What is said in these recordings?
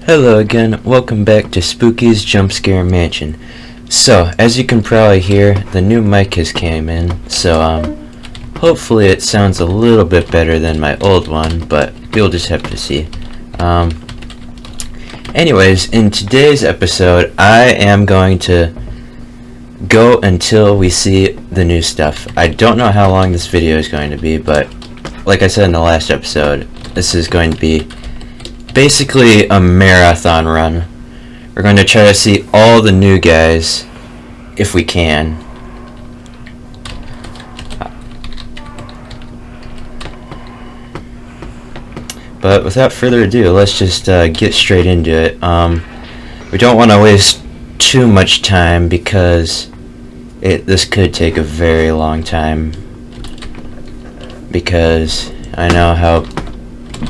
Hello again, welcome back to Spooky's Jumpscare Mansion. So, as you can probably hear, the new mic has came in, so hopefully it sounds a little bit better than my old one, but you'll just have to see. Anyways, in today's episode, I am going to go until we see the new stuff. I don't know how long this video is going to be, but like I said in the last episode, this is going to be basically a marathon run. We're going to try to see all the new guys if we can. But without further ado, let's just get straight into it. We don't want to waste too much time because this could take a very long time, because I know how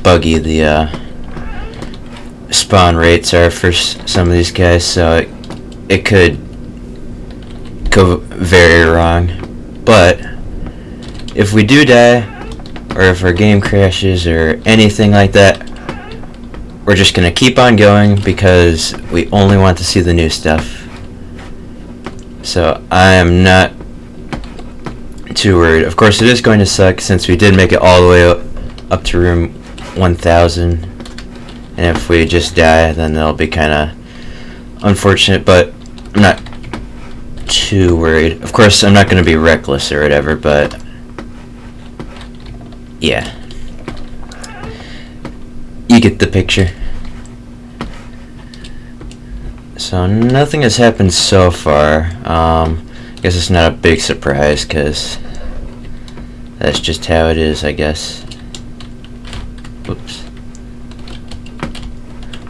buggy the spawn rates are for some of these guys, so it could go very wrong. But if we do die, or if our game crashes or anything like that, we're just gonna keep on going because we only want to see the new stuff. So I am not too worried. Of course, it is going to suck since we did make it all the way up to room 1000. And if we just die, then that'll be kind of unfortunate, but I'm not too worried. Of course, I'm not going to be reckless or whatever, but yeah. You get the picture. So nothing has happened so far. I guess it's not a big surprise, because that's just how it is, I guess. Whoops.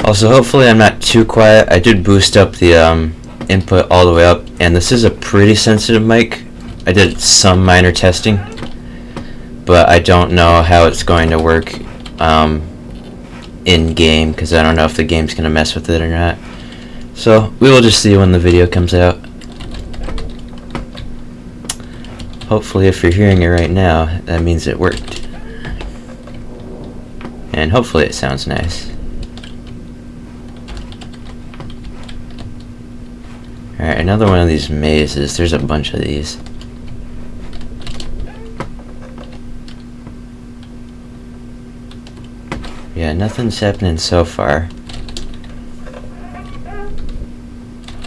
Also, hopefully I'm not too quiet. I did boost up the input all the way up, and this is a pretty sensitive mic. I did some minor testing, but I don't know how it's going to work in game, because I don't know if the game's going to mess with it or not. So we will just see when the video comes out. Hopefully, if you're hearing it right now, that means it worked, and hopefully it sounds nice. Alright, another one of these mazes. There's a bunch of these. Yeah, nothing's happening so far.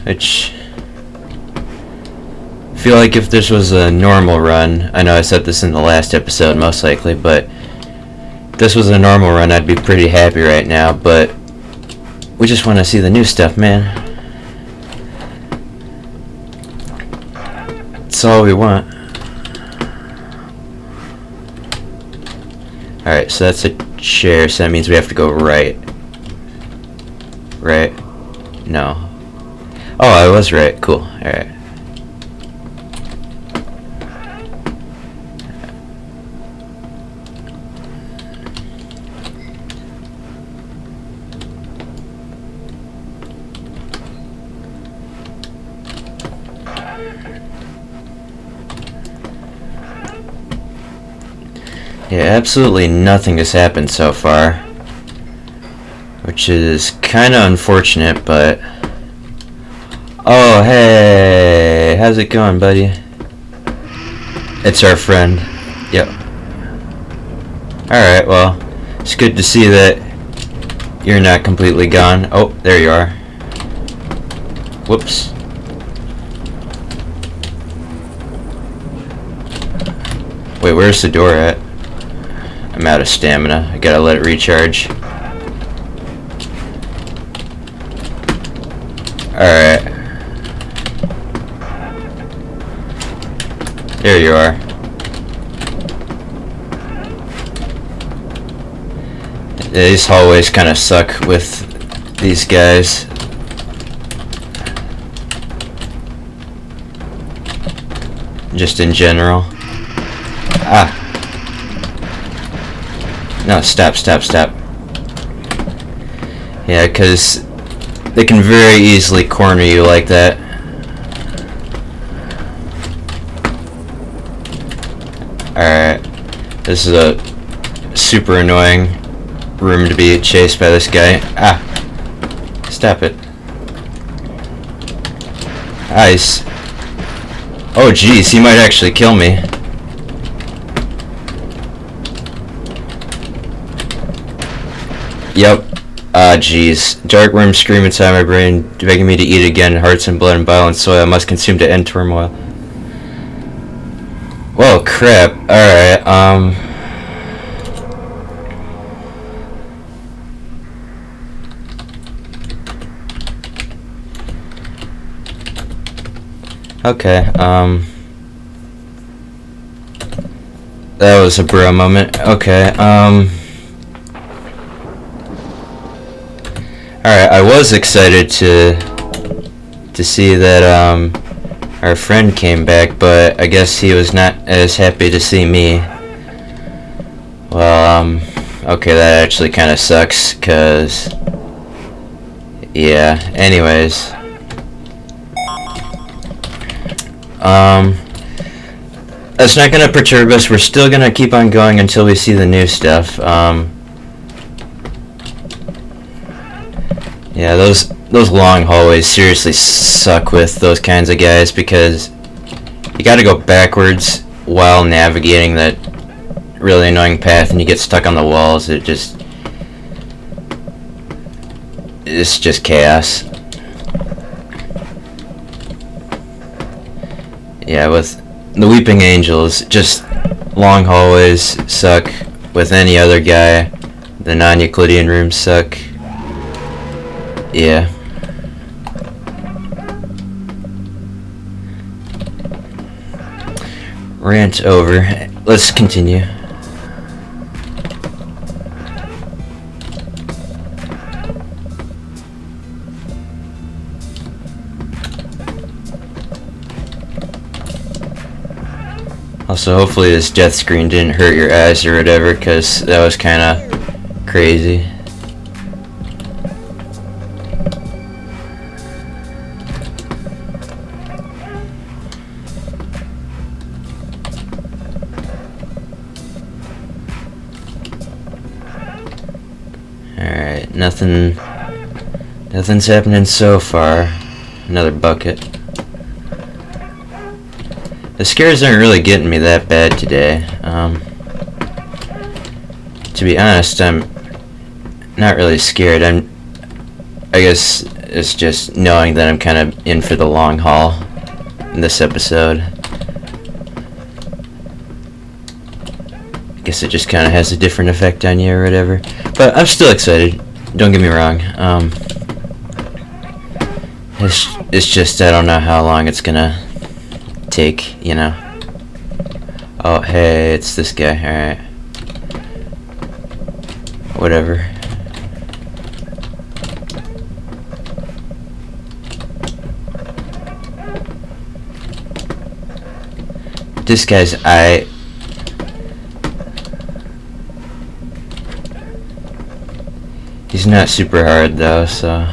Which, I feel like if this was a normal run, I know I said this in the last episode most likely, but if this was a normal run, I'd be pretty happy right now, but we just want to see the new stuff, man. That's all we want. Alright, so that's a chair, so that means we have to go right. Right? No. Oh, I was right. Cool. Alright. Yeah, absolutely nothing has happened so far, which is kind of unfortunate, but oh, hey, how's it going, buddy? It's our friend. Yep. Alright, well, it's good to see that you're not completely gone. Oh, there you are. Whoops. Wait, where's the door at? I'm out of stamina. I gotta let it recharge. Alright. There you are. Yeah, these hallways kind of suck with these guys. Just in general. Ah. No, stop. Yeah, because they can very easily corner you like that. Alright. This is a super annoying room to be chased by this guy. Ah. Stop it. Ice. Oh jeez, he might actually kill me. Yep. Ah jeez. Dark worms scream inside my brain, begging me to eat again. Hearts and blood and bile and soil I must consume to end turmoil. Whoa, crap. Alright, okay, that was a bro moment. Okay, alright, I was excited to see that, our friend came back, but I guess he was not as happy to see me. Well, okay, that actually kind of sucks, cause, yeah, anyways. That's not gonna perturb us, we're still gonna keep on going until we see the new stuff. Yeah, those long hallways seriously suck with those kinds of guys, because you gotta go backwards while navigating that really annoying path, and you get stuck on the walls. It's just chaos. Yeah, with the Weeping Angels, just long hallways suck with any other guy. The non-Euclidean rooms suck. Yeah. Rant over. Let's continue. Also, hopefully this death screen didn't hurt your eyes or whatever, because that was kind of crazy. Alright, nothing's happening so far. Another bucket. The scares aren't really getting me that bad today. To be honest, I'm not really scared. I guess it's just knowing that I'm kind of in for the long haul in this episode. I guess it just kind of has a different effect on you or whatever. But I'm still excited. Don't get me wrong. It's just I don't know how long it's gonna take, you know. Oh, hey, it's this guy. Alright. Whatever. This guy's eye. He's not super hard though, so.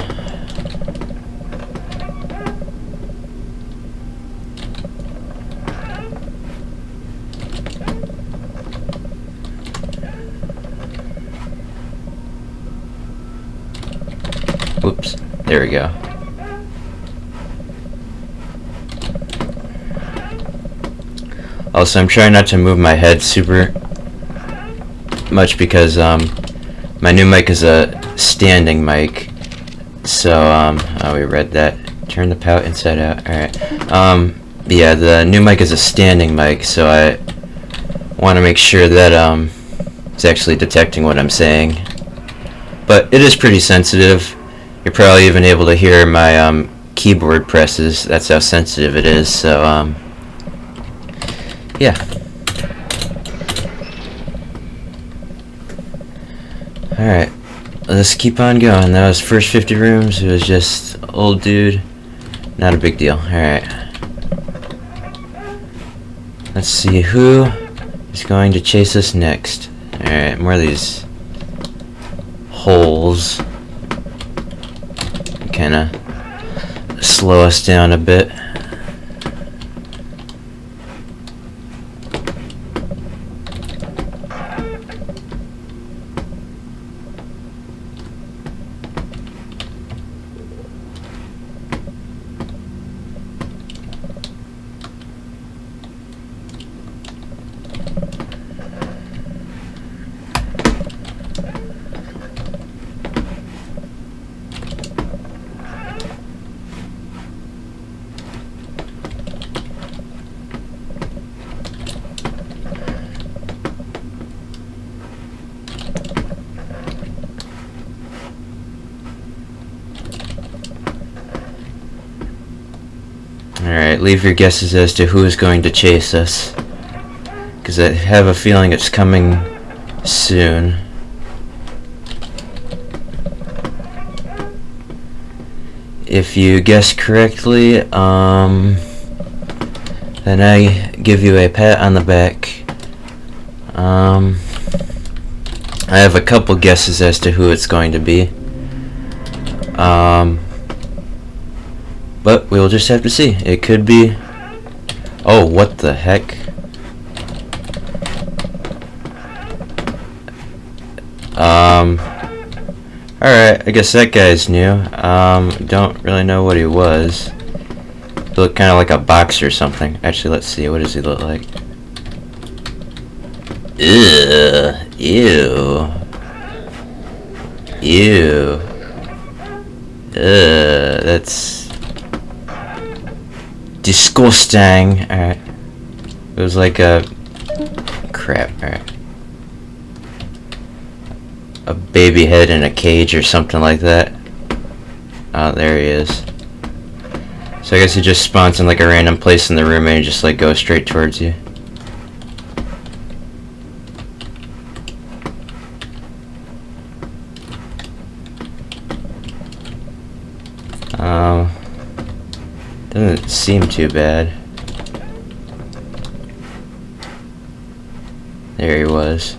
Oops, there we go. Also, I'm trying not to move my head super much because my new mic is a standing mic. So oh, we read that. Turn the pout inside out. Alright. Yeah, the new mic is a standing mic, so I want to make sure that it's actually detecting what I'm saying. But it is pretty sensitive. You're probably even able to hear my keyboard presses. That's how sensitive it is. So yeah. Alright, let's keep on going. That was first 50 rooms. It was just old dude. Not a big deal. Alright. Let's see who is going to chase us next. Alright, more of these holes. Kinda slow us down a bit. Alright, leave your guesses as to who is going to chase us. Because I have a feeling it's coming soon. If you guess correctly, then I give you a pat on the back. I have a couple guesses as to who it's going to be. But we'll just have to see. It could be... Oh, what the heck? Alright, I guess that guy's new. Don't really know what he was. He looked kind of like a boxer or something. Actually, let's see. What does he look like? Ugh. Ew. Ew. That's disgusting. Alright. It was like a... Crap, alright. A baby head in a cage or something like that. Oh, there he is. So I guess he just spawns in like a random place in the room and he just like goes straight towards you. Doesn't seem too bad. There he was.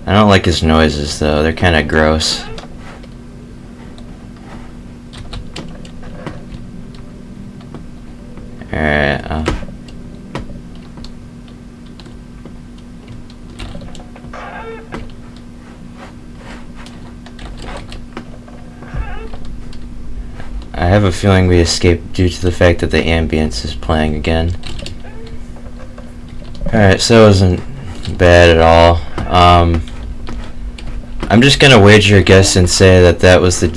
I don't like his noises though, they're kinda gross. Alright, I have a feeling we escaped due to the fact that the ambience is playing again. Alright, so it wasn't bad at all. I'm just gonna wager a guess and say that that was the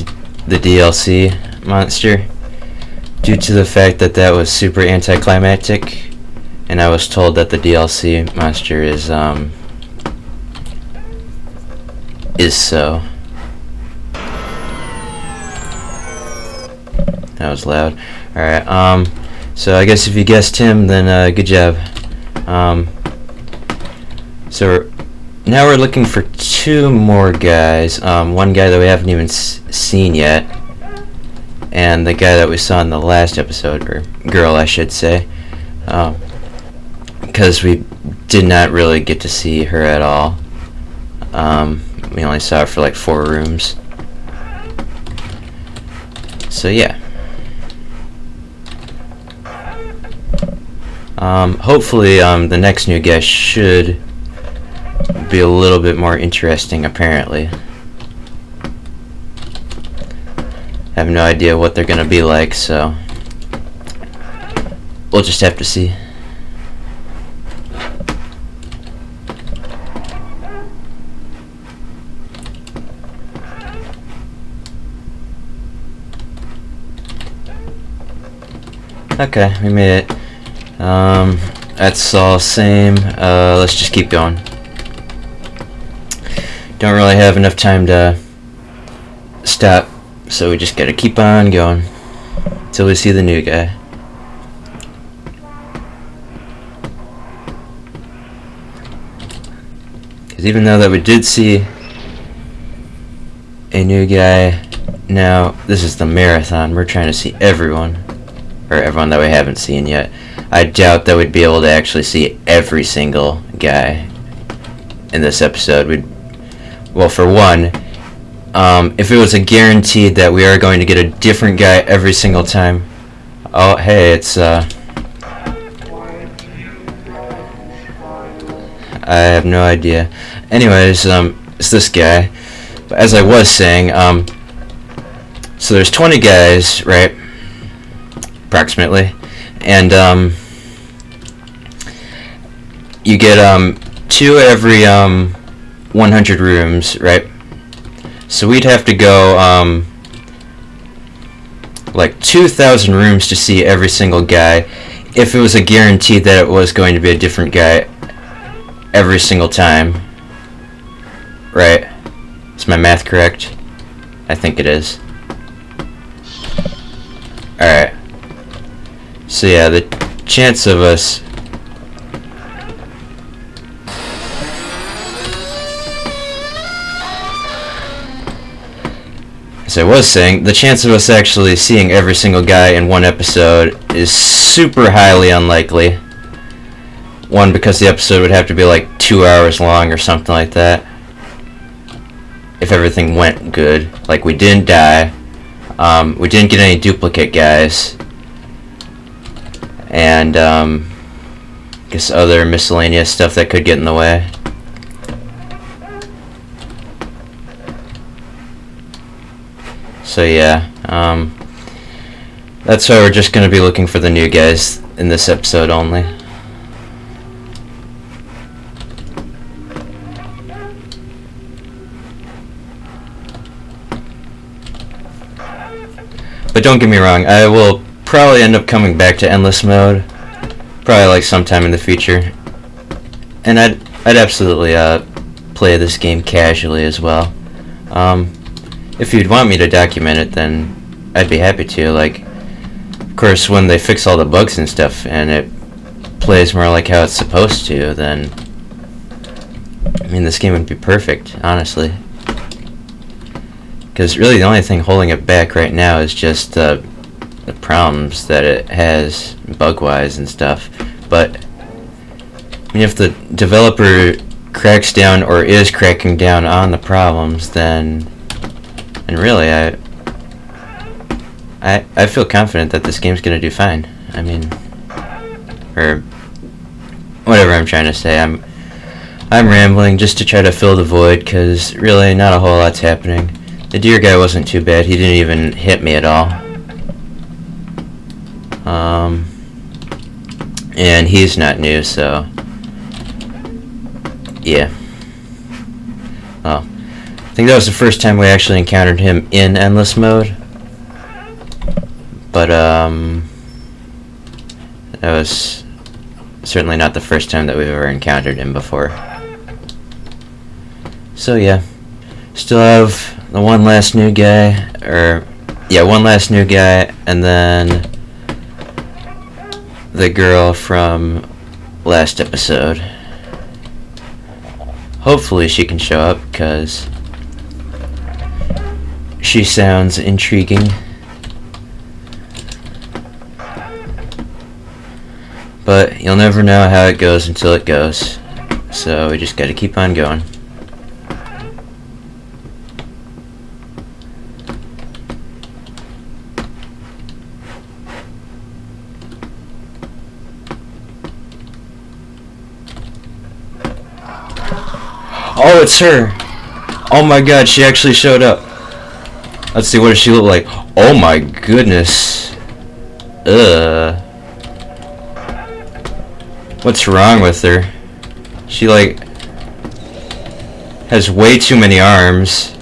DLC monster, due to the fact that that was super anticlimactic, and I was told that the DLC monster is so. That was loud. Alright, so I guess if you guessed him, then good job. So now we're looking for two more guys. One guy that we haven't even seen yet, and the guy that we saw in the last episode, or girl I should say, because we did not really get to see her at all. We only saw her for like 4 rooms. So yeah. Hopefully the next new guest should be a little bit more interesting, apparently. I have no idea what they're gonna be like, so we'll just have to see. Okay, we made it. That's all same. Let's just keep going. Don't really have enough time to stop, so we just gotta keep on going until we see the new guy. Because even though that we did see a new guy, now this is the marathon. We're trying to see everyone, or everyone that we haven't seen yet. I doubt that we'd be able to actually see every single guy in this episode. Well, for one, if it was a guaranteed that we are going to get a different guy every single time. Oh, hey, it's I have no idea. Anyways, it's this guy. But as I was saying, so there's 20 guys, right? Approximately. And you get 2 every 100 rooms, right? So we'd have to go like 2,000 rooms to see every single guy, if it was a guarantee that it was going to be a different guy every single time, right? Is my math correct? I think it is. Alright. So yeah, the chance of us... As I was saying, the chance of us actually seeing every single guy in one episode is super highly unlikely. One, because the episode would have to be like 2 hours long or something like that. If everything went good. Like, we didn't die. We didn't get any duplicate guys. And, I guess other miscellaneous stuff that could get in the way. So yeah, that's why we're just going to be looking for the new guys in this episode only. But don't get me wrong, I will probably end up coming back to endless mode, probably like sometime in the future. And I'd absolutely play this game casually as well. If you'd want me to document it, then I'd be happy to. Like, of course, when they fix all the bugs and stuff, and it plays more like how it's supposed to, then, I mean, this game would be perfect, honestly. Because really the only thing holding it back right now is just the problems that it has bug-wise and stuff. But, I mean, if the developer cracks down or is cracking down on the problems, then... And really, I feel confident that this game's gonna do fine. I mean, or whatever I'm trying to say. I'm rambling just to try to fill the void, because really not a whole lot's happening. The deer guy wasn't too bad. He didn't even hit me at all. And he's not new, so yeah. Oh. I think that was the first time we actually encountered him in endless mode. But, that was certainly not the first time that we've ever encountered him before. So, yeah. Still have the one last new guy, one last new guy, and then the girl from last episode. Hopefully she can show up, because she sounds intriguing. But you'll never know how it goes until it goes. So we just gotta keep on going. Oh, it's her! Oh my god, she actually showed up. Let's see, what does she look like? Oh my goodness. Ugh. What's wrong with her? She, like, has way too many arms.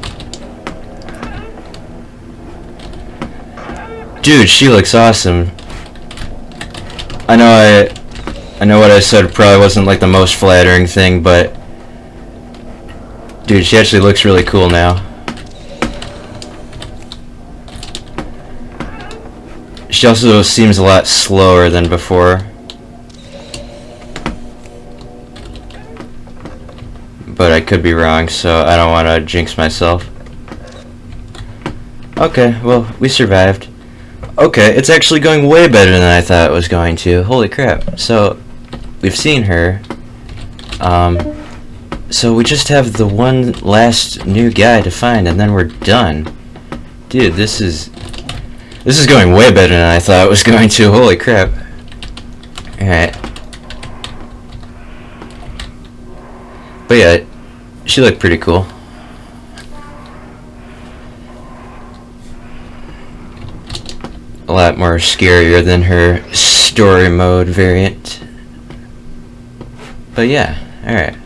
Dude, she looks awesome. I know what I said probably wasn't, like, the most flattering thing, but dude, she actually looks really cool now. She also seems a lot slower than before. But I could be wrong, so I don't want to jinx myself. Okay, well, we survived. Okay, it's actually going way better than I thought it was going to. Holy crap. So, we've seen her. So we just have the one last new guy to find, and then we're done. Dude, this is going way better than I thought it was going to. Holy crap. Alright. But yeah, she looked pretty cool. A lot more scarier than her story mode variant. But yeah, alright.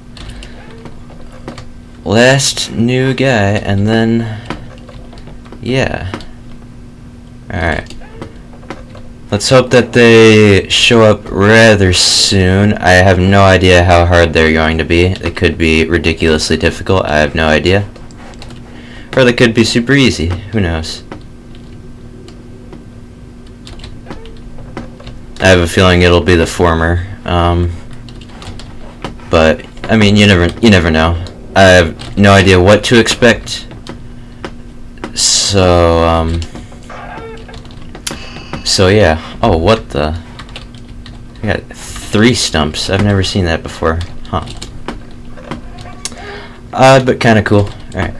Last new guy, and then yeah. Alright. Let's hope that they show up rather soon. I have no idea how hard they're going to be. They could be ridiculously difficult, I have no idea. Or they could be super easy, who knows. I have a feeling it'll be the former. But I mean, you never know. I have no idea what to expect. So so yeah. Oh, what the? I got 3 stumps. I've never seen that before. Huh. Odd, but kind of cool. Alright.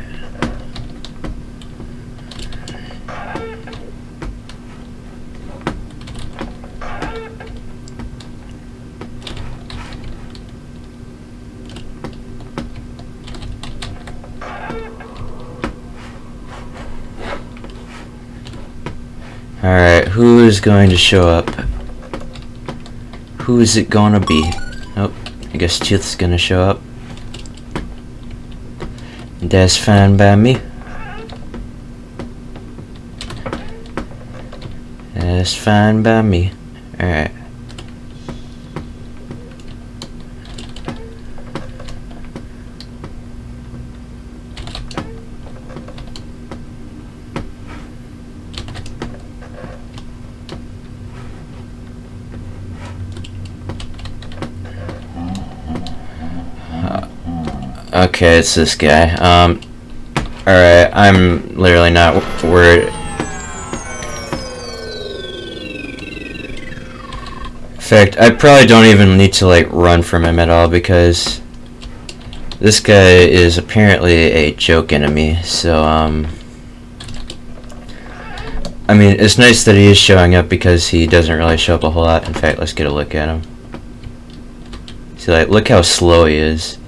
Alright, who is going to show up? Who is it gonna be? Oh, I guess Tooth's gonna show up. That's fine by me. That's fine by me. Alright. Okay, it's this guy. Alright, I'm literally not worried. In fact, I probably don't even need to, like, run from him at all, because this guy is apparently a joke enemy, so, I mean, it's nice that he is showing up, because he doesn't really show up a whole lot. In fact, let's get a look at him. See, like, look how slow he is.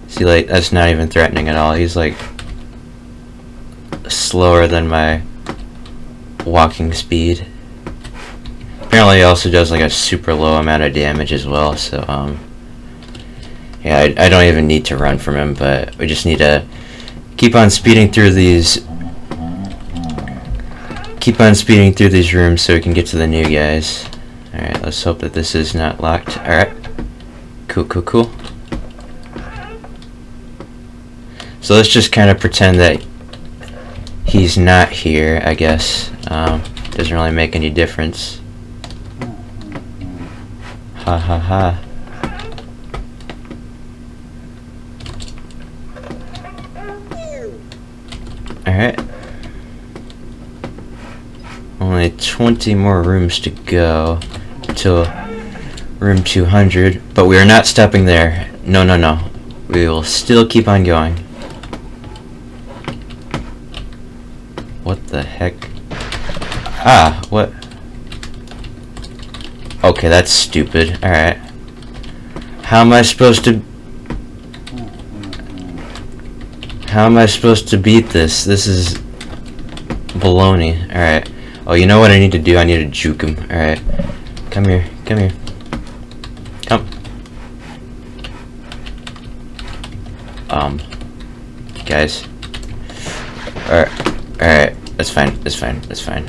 See, like, that's not even threatening at all. He's, like, slower than my walking speed. Apparently he also does, like, a super low amount of damage as well, so, yeah, I don't even need to run from him, but we just need to keep on speeding through these rooms so we can get to the new guys. Alright, let's hope that this is not locked. Alright. Cool. So let's just kind of pretend that he's not here, I guess. Doesn't really make any difference. Ha ha ha. Alright. Only 20 more rooms to go till room 200, but we are not stopping there. No. We will still keep on going. What the heck? Ah, what? Okay, that's stupid. Alright. How am I supposed to beat this? This is baloney. Alright. Oh, you know what I need to do? I need to juke him. Alright. Come here. Come. Guys. Alright. That's fine.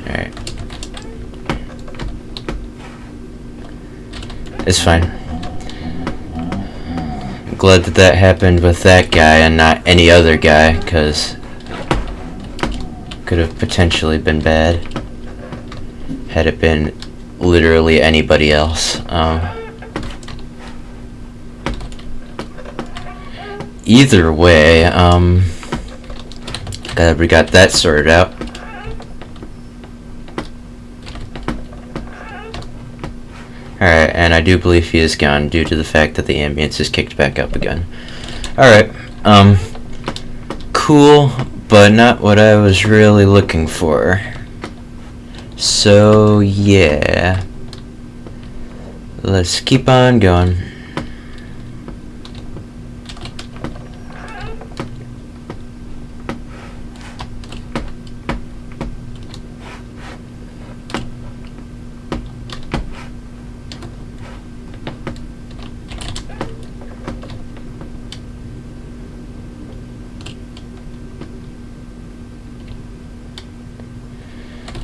Alright. It's fine. I'm glad that happened with that guy and not any other guy, because could have potentially been bad had it been literally anybody else. Either way, glad we got that sorted out. Alright, and I do believe he is gone due to the fact that the ambience is kicked back up again. Alright, cool, but not what I was really looking for. So, yeah. Let's keep on going.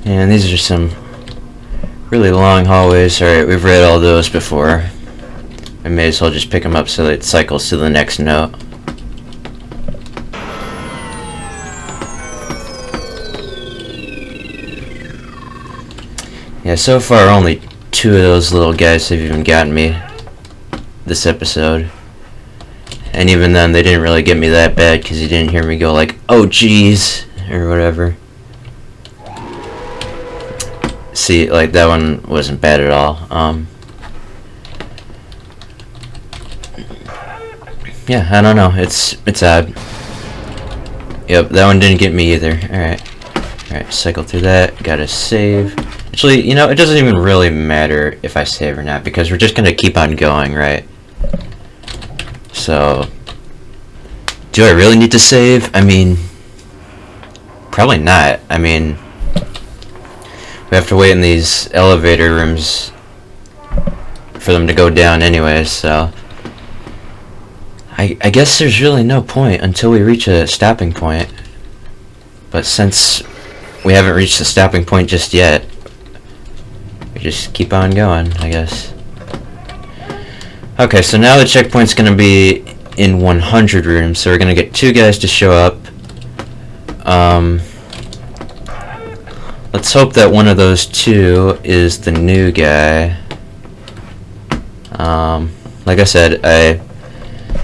And these are some really long hallways. Alright, we've read all those before. I may as well just pick them up so that it cycles to the next note. Yeah, so far only 2 of those little guys have even gotten me this episode. And even then, they didn't really get me that bad because you didn't hear me go like, "Oh, jeez," or whatever. See, like, that one wasn't bad at all. Yeah, I don't know. It's odd. Yep, that one didn't get me either. Alright, cycle through that. Gotta save. Actually, you know, it doesn't even really matter if I save or not, because we're just gonna keep on going, right? So, do I really need to save? I mean, probably not. I mean, we have to wait in these elevator rooms for them to go down anyways, so I guess there's really no point until we reach a stopping point. But since we haven't reached the stopping point just yet, we just keep on going, I guess. Okay, so now the checkpoint's gonna be in 100 rooms, so we're gonna get 2 guys to show up. Let's hope that one of those 2 is the new guy. Like I said, I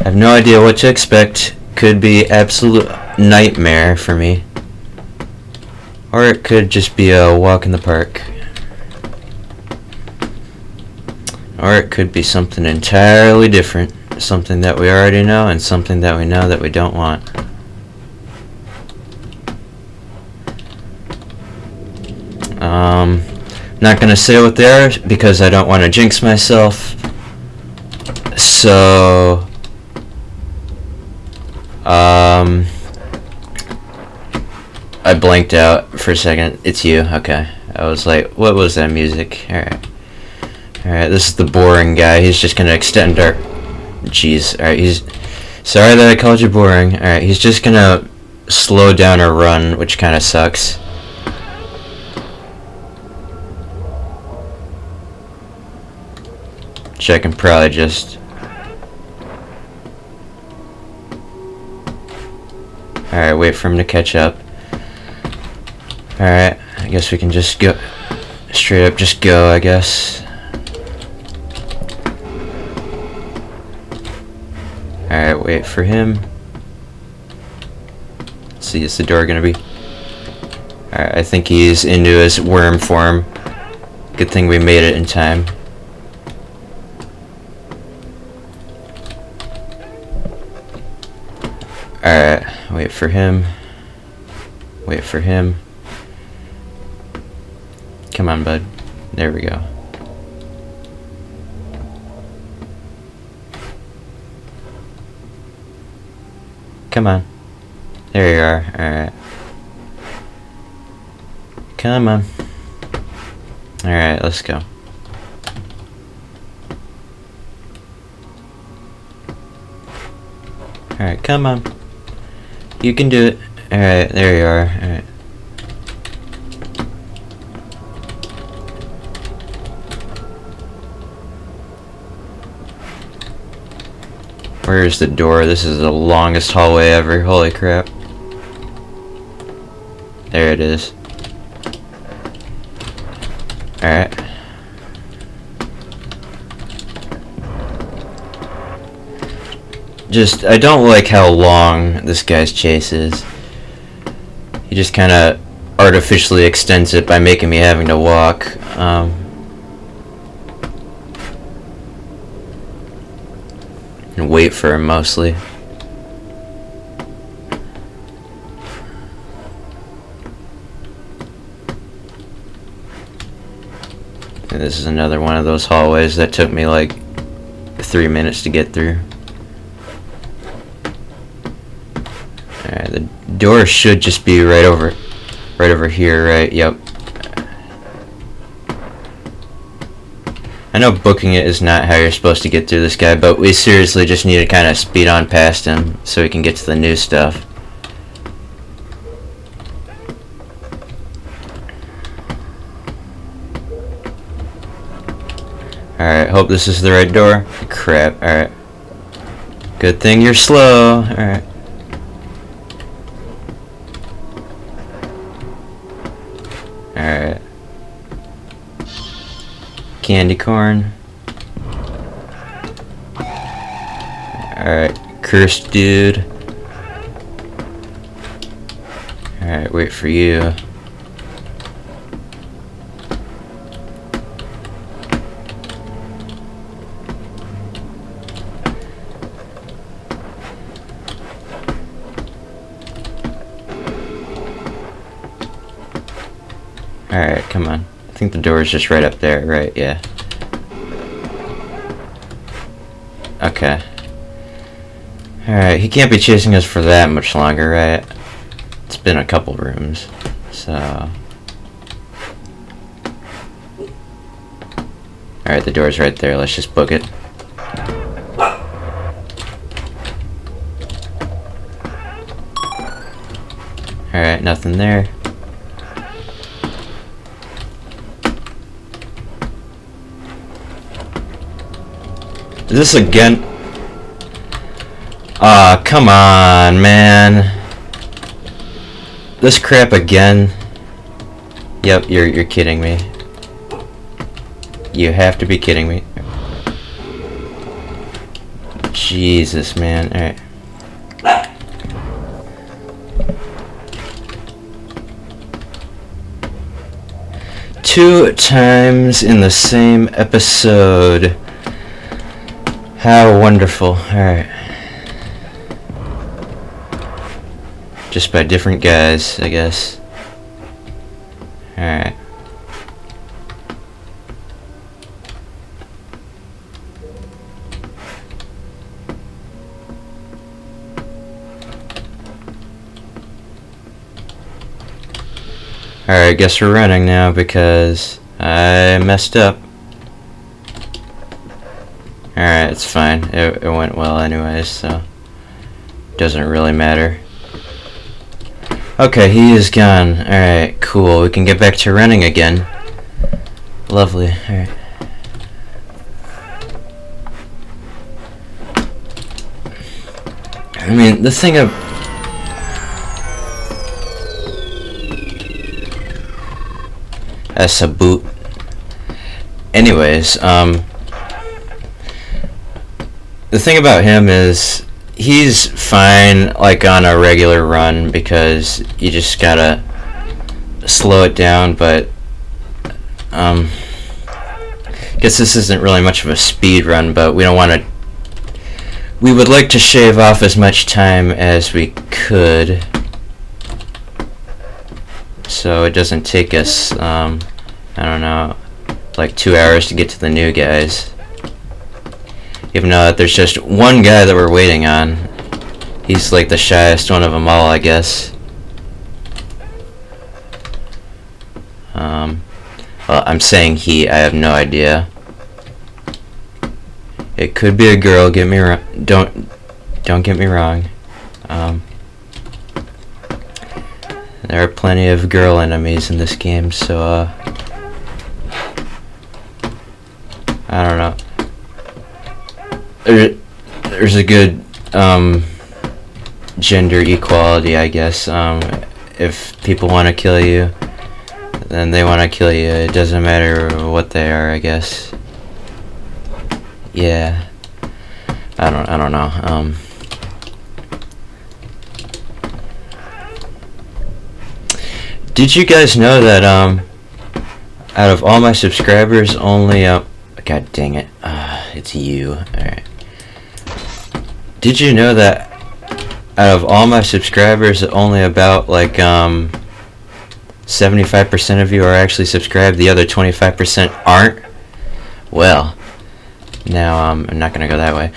have no idea what to expect. Could be absolute nightmare for me, or it could just be a walk in the park, or it could be something entirely different, something that we already know and something that we know that we don't want. Not gonna say what they are because I don't want to jinx myself, so I blanked out for a second. It's you. Okay. I was like, what was that music? Alright, this is the boring guy. He's just gonna extend our... Jeez. Alright, he's... Sorry that I called you boring. Alright, he's just gonna slow down our run, which kinda sucks. Which I can probably just... Alright, wait for him to catch up. Alright, I guess we can just go... Straight up just go, I guess. Alright, wait for him. Let's see, is the door gonna be... Alright, I think he's into his worm form. Good thing we made it in time. Alright, wait for him. Wait for him. Come on, bud. There we go. Come on. There you are. Alright. Come on. Alright, let's go. Alright, come on. You can do it. Alright, there you are. Alright. Where's the door? This is the longest hallway ever. Holy crap. There it is. Alright. Just, I don't like how long this guy's chase is. He just kind of artificially extends it by making me having to walk. And wait for him mostly. And this is another one of those hallways that took me like 3 minutes to get through. Alright, the door should just be right over here, right? Yep. I know booking it is not how you're supposed to get through this guy, but we seriously just need to kind of speed on past him so we can get to the new stuff. Alright, hope this is the right door. Crap, alright. Good thing you're slow. Alright. Alright. candy corn. Alright, cursed dude. Alright, wait for you. Alright, come on. I think the door is just right up there, right? Yeah. Okay. Alright, he can't be chasing us for that much longer, right? It's been a couple rooms, so... Alright, the door's right there. Let's just book it. Alright, nothing there. Is this again? Aw, come on, man. This crap again? Yep, you're kidding me. You have to be kidding me. Jesus, man. Alright. Two times in the same episode. How wonderful. Alright. Just by different guys, I guess. Alright. Alright, guess we're running now because I messed up. Alright, it's fine. It went well anyways, so doesn't really matter. Okay, he is gone. Alright, cool. We can get back to running again. Lovely. Alright. I mean, the thing of... That's a boot. Anyways, the thing about him is he's fine like on a regular run because you just gotta slow it down, but guess this isn't really much of a speed run, but we don't want to. We would like to shave off as much time as we could so it doesn't take us I don't know, like 2 hours to get to the new guys. Even though there's just one guy that we're waiting on. He's like the shyest one of them all, I guess. Well, I'm saying he, I have no idea. It could be a girl, get me wrong. Don't get me wrong. There are plenty of girl enemies in this game, so I don't know. There's a good gender equality, I guess. If people want to kill you, then they want to kill you. It doesn't matter what they are, I guess. Yeah. I don't know. Did you guys know that out of all my subscribers, only God dang it, it's you. Alright. Did you know that out of all my subscribers, only about like 75% of you are actually subscribed, the other 25% aren't? Well, now I'm not gonna go that way.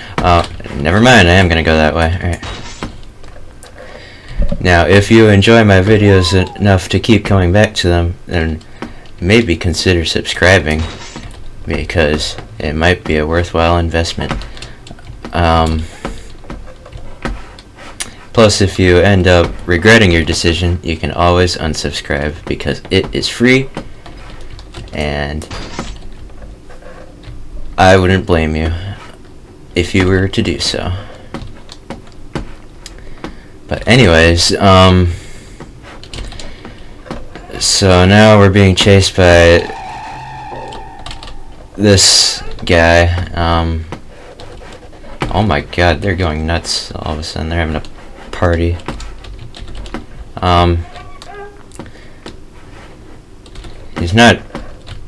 Never mind, I am gonna go that way. Alright. Now, if you enjoy my videos enough to keep coming back to them, then maybe consider subscribing, because it might be a worthwhile investment. Plus, if you end up regretting your decision, you can always unsubscribe because it is free, and I wouldn't blame you if you were to do so. But anyways, so now we're being chased by this guy, oh my god, they're going nuts all of a sudden. They're having a party. He's not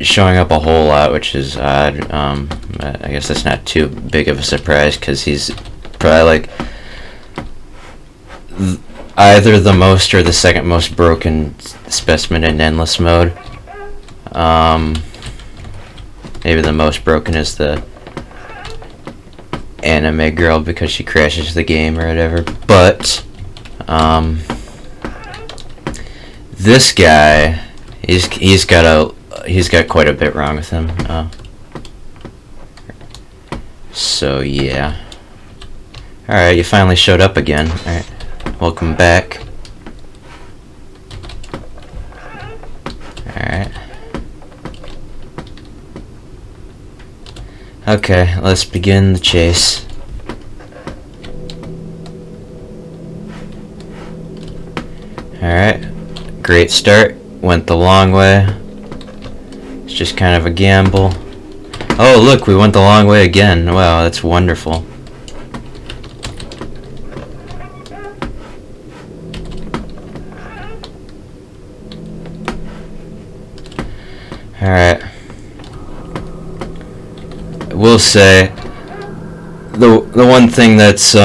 showing up a whole lot, which is odd. I guess that's not too big of a surprise, because he's probably like either the most or the second most broken specimen in endless mode. Maybe the most broken is the anime girl, because she crashes the game or whatever. But this guy, he's got quite a bit wrong with him. So yeah. Alright, you finally showed up again. Alright, welcome back. Alright. Okay, let's begin the chase. Alright, great start. Went the long way. It's just kind of a gamble. Oh, look, we went the long way again. Wow, that's wonderful. Alright. I will say, the one thing that's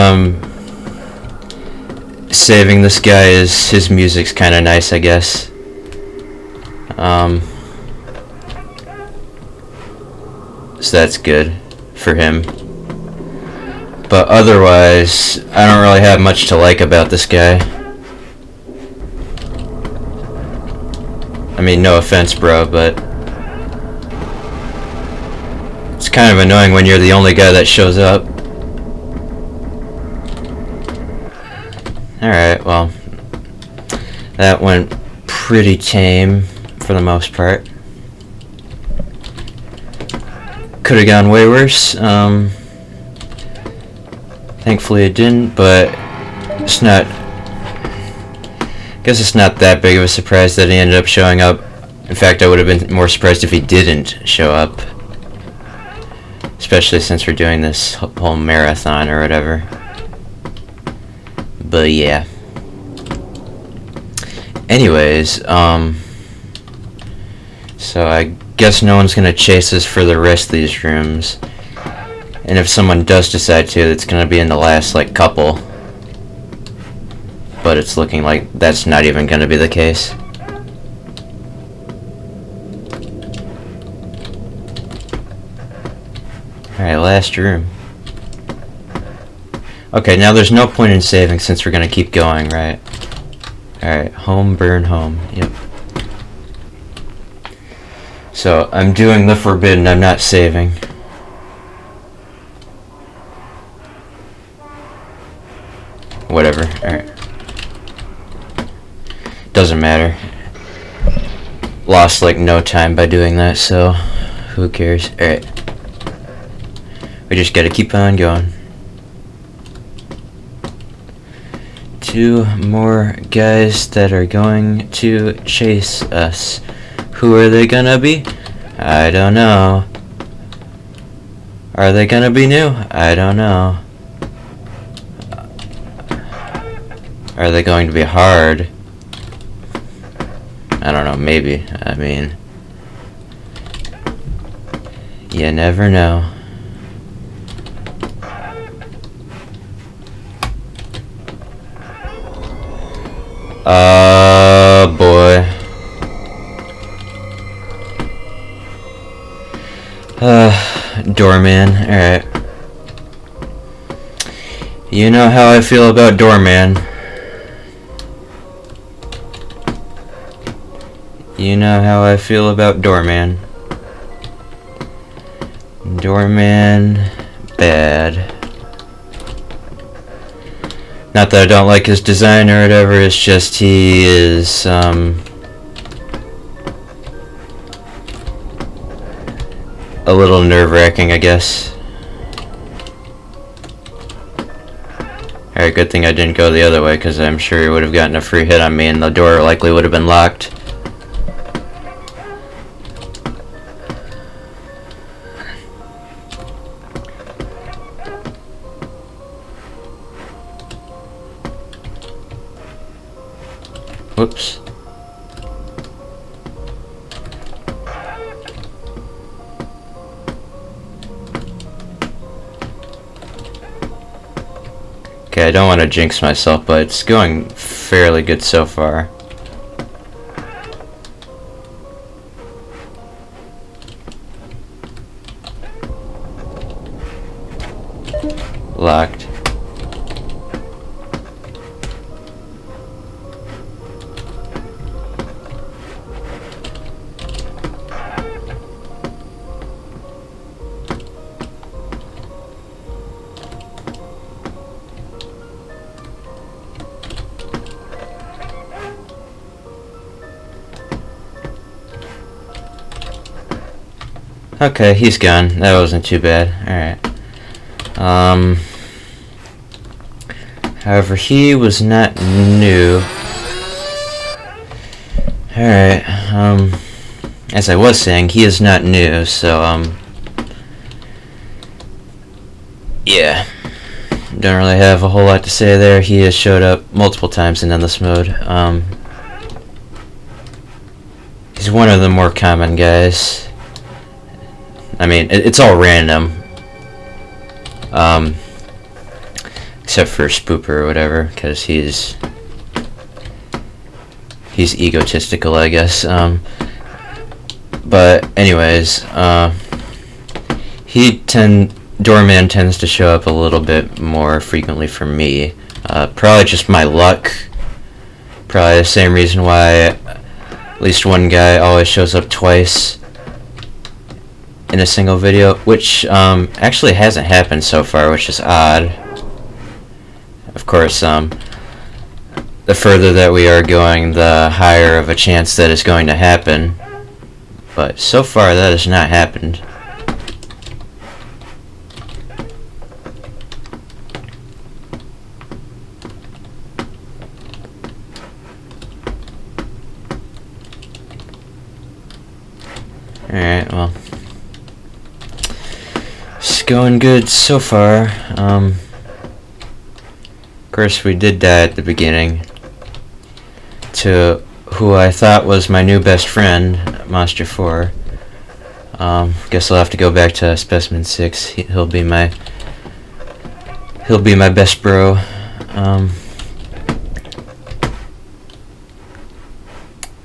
saving this guy is his music's kind of nice, I guess. So that's good for him. But otherwise, I don't really have much to like about this guy. I mean, no offense, bro, but it's kind of annoying when you're the only guy that shows up. Alright, well, that went pretty tame for the most part. Could have gone way worse. Thankfully it didn't, but it's not. I guess it's not that big of a surprise that he ended up showing up. In fact, I would have been more surprised if he didn't show up. Especially since we're doing this whole marathon or whatever. But yeah. Anyways, so I guess no one's gonna chase us for the rest of these rooms. And if someone does decide to, it's gonna be in the last, like, couple. But it's looking like that's not even gonna be the case. Alright, last room. Okay, now there's no point in saving since we're gonna keep going, right? Alright, home, burn home. Yep. So, I'm doing the forbidden, I'm not saving. Whatever, alright. Doesn't matter. Lost like no time by doing that, so who cares? Alright. We just gotta keep on going. 2 more guys that are going to chase us. Who are they gonna be? I don't know. Are they gonna be new? I don't know. Are they going to be hard? I don't know, maybe. I mean, you never know. Boy. Doorman, alright. You know how I feel about Doorman. You know how I feel about Doorman. Doorman, bad. Not that I don't like his design or whatever, it's just he is, a little nerve-wracking, I guess. Alright, good thing I didn't go the other way, because I'm sure he would have gotten a free hit on me and the door likely would have been locked. Whoops. Okay, I don't want to jinx myself, but it's going fairly good so far. Locked. Okay, he's gone. That wasn't too bad. Alright. However, he was not new. Alright, as I was saying, he is not new, so, yeah. Don't really have a whole lot to say there. He has showed up multiple times in Endless Mode. He's one of the more common guys. I mean, it's all random. Except for Spooper or whatever, because he's egotistical, I guess. But anyways, Doorman tends to show up a little bit more frequently for me. Probably just my luck. Probably the same reason why at least one guy always shows up twice in a single video, which actually hasn't happened so far, which is odd. Of course, the further that we are going, the higher of a chance that is going to happen. But so far, that has not happened. Alright, well. It's going good so far. Of course, we did die at the beginning to who I thought was my new best friend, Monster 4. Guess I'll have to go back to Specimen 6. He'll be my best bro.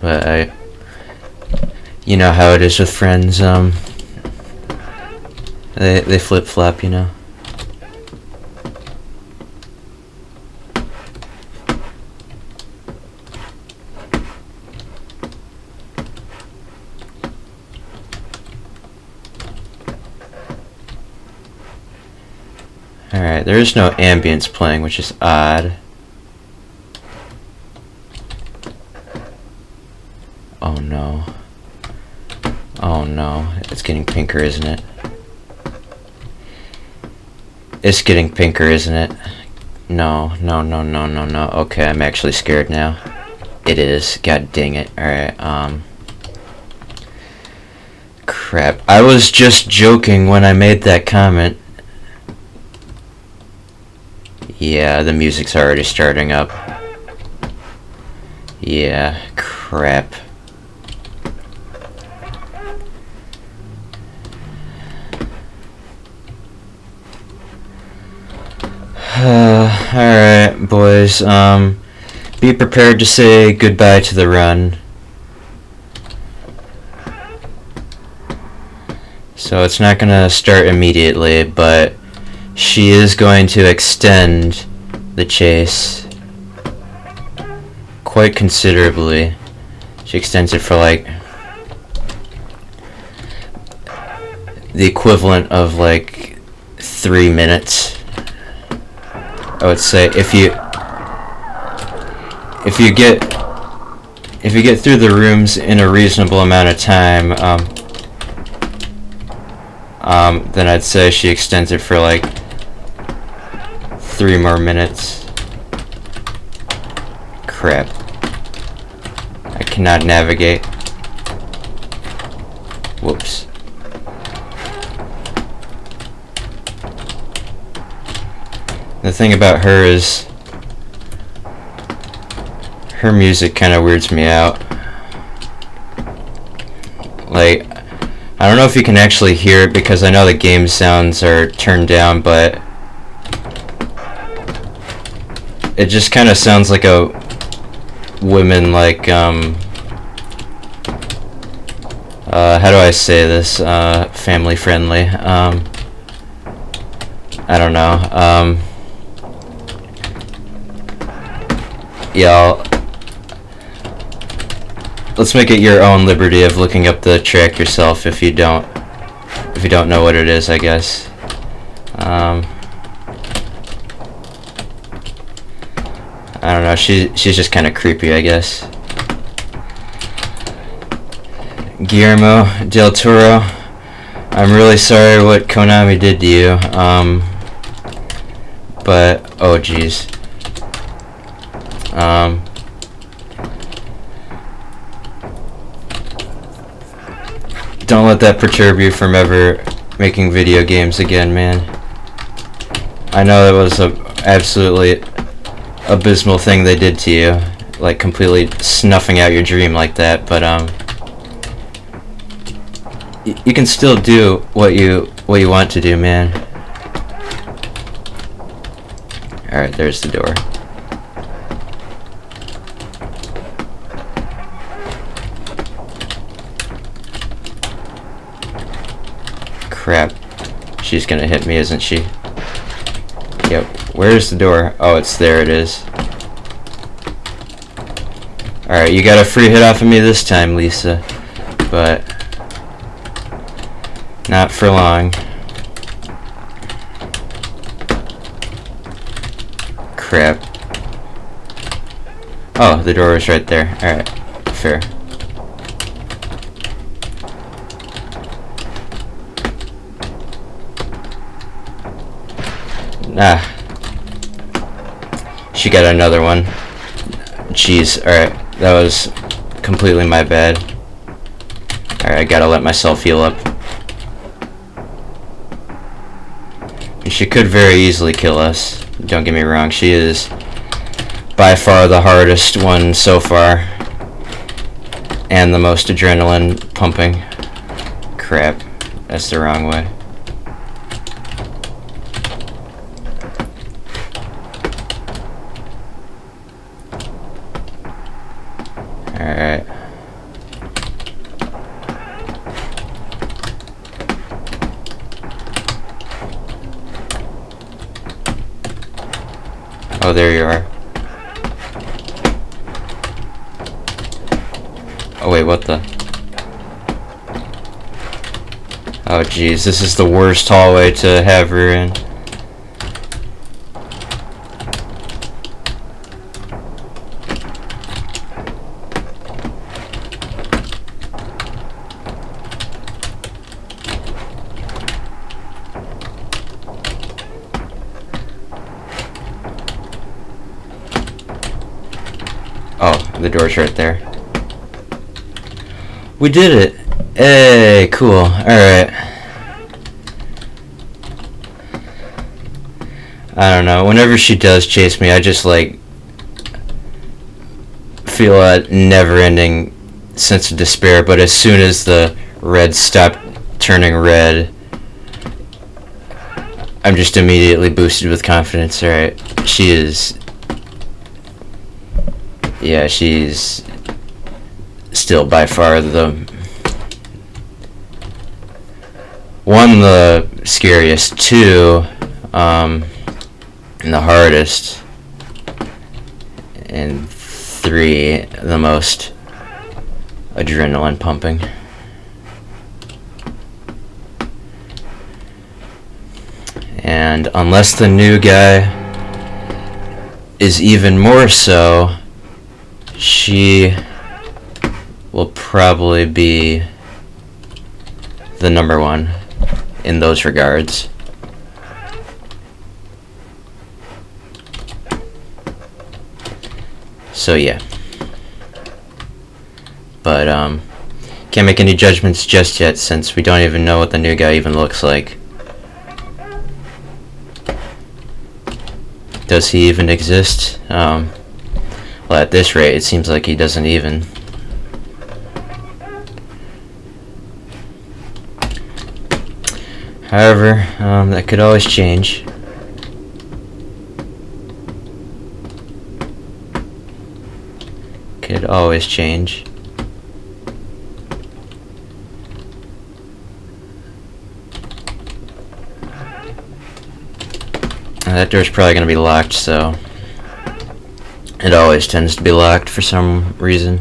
But you know how it is with friends. They flip flop, you know. Alright, there is no ambience playing, which is odd. Oh no. Oh no. It's getting pinker, isn't it? It's getting pinker, isn't it? No, no, no, no, no, no. Okay, I'm actually scared now. It is. God dang it. Alright, crap. I was just joking when I made that comment. Yeah, the music's already starting up. Yeah, crap. Alright, boys, be prepared to say goodbye to the run. So it's not gonna start immediately, but she is going to extend the chase quite considerably. She extends it for like the equivalent of like 3 minutes. I would say if you get through the rooms in a reasonable amount of time, then I'd say she extends it for like 3 more minutes. Crap. I cannot navigate. Whoops. The thing about her is Her music kind of weirds me out. Like, I don't know if you can actually hear it because I know the game sounds are turned down, but it just kind of sounds like a woman, like, how do I say this, family friendly, I don't know, yeah, let's make it your own liberty of looking up the track yourself if you don't know what it is, I guess. I don't know, she's just kind of creepy, I guess. Guillermo del Toro, I'm really sorry what Konami did to you, but, oh jeez. Don't let that perturb you from ever making video games again, man. I know that was a absolutely abysmal thing they did to you, like completely snuffing out your dream like that, but you can still do what you want to do, man. Alright, there's the door. Crap. She's gonna hit me, isn't she? Yep. Where's the door? Oh, it's there, it is. Alright, you got a free hit off of me this time, Lisa. But not for long. Crap. Oh, the door was right there. Alright, fair. Ah. She got another one. Jeez, alright. That was completely my bad. Alright, I gotta let myself heal up. She could very easily kill us. Don't get me wrong, she is by far the hardest one so far. And the most adrenaline pumping. Crap. That's the wrong way. Alright. Oh, there you are. Oh wait, what the? Oh jeez, this is the worst hallway to have her in. Oh, the door's right there. We did it! Hey, cool. Alright. I don't know. Whenever she does chase me, I just, like, feel a never-ending sense of despair, but as soon as the reds stop turning red, I'm just immediately boosted with confidence. Alright. She is... Yeah, she's still by far the scariest, two, and the hardest, and three, the most adrenaline pumping. And unless the new guy is even more so, she will probably be the number one in those regards. So yeah. But can't make any judgments just yet since we don't even know what the new guy even looks like. Does he even exist? Well, Well, at this rate, it seems like he doesn't even. However, that could always change. Could always change. That door's probably going to be locked, so it always tends to be locked for some reason.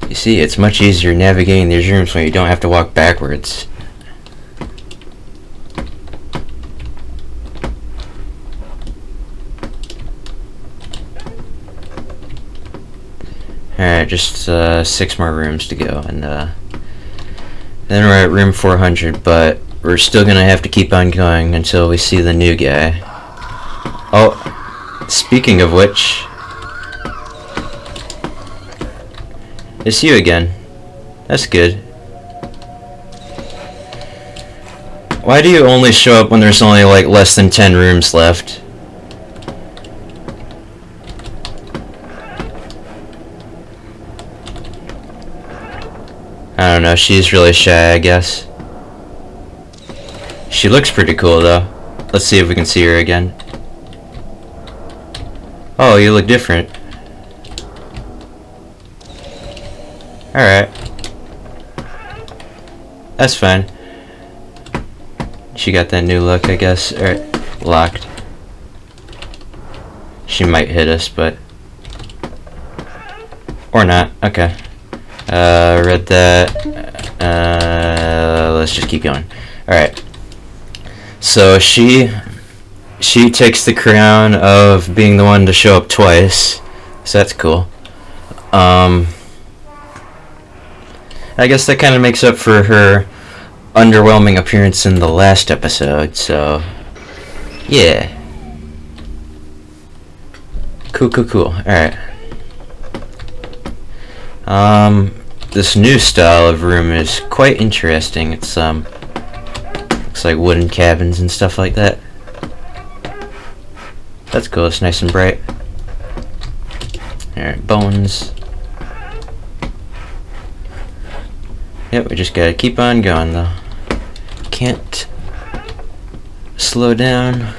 You see, it's much easier navigating these rooms when you don't have to walk backwards. Alright, just 6 more rooms to go, and then we're at room 400, but we're still gonna have to keep on going until we see the new guy. Oh, speaking of which, it's you again. That's good. Why do you only show up when there's only like less than 10 rooms left? I don't know, she's really shy, I guess. She looks pretty cool though. Let's see if we can see her again. Oh, you look different. Alright. That's fine. She got that new look, I guess. Alright, locked. She might hit us, but... or not. Okay. Read that. Let's just keep going. Alright. So she takes the crown of being the one to show up twice. So that's cool. I guess that kind of makes up for her underwhelming appearance in the last episode, so yeah. Cool. Alright. This new style of room is quite interesting. It's looks like wooden cabins and stuff like that. That's cool, it's nice and bright. Alright, bones. Yep, we just gotta keep on going though. Can't slow down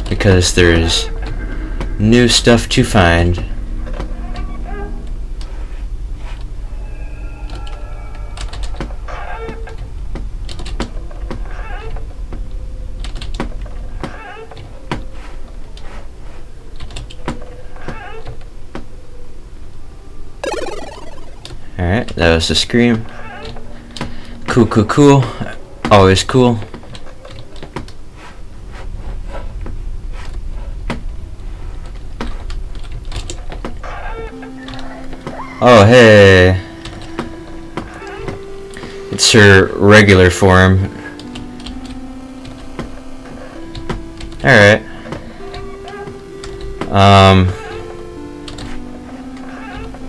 because there's new stuff to find. Alright, that was the scream. Cool. Always cool. Oh, hey. It's her regular form. Alright.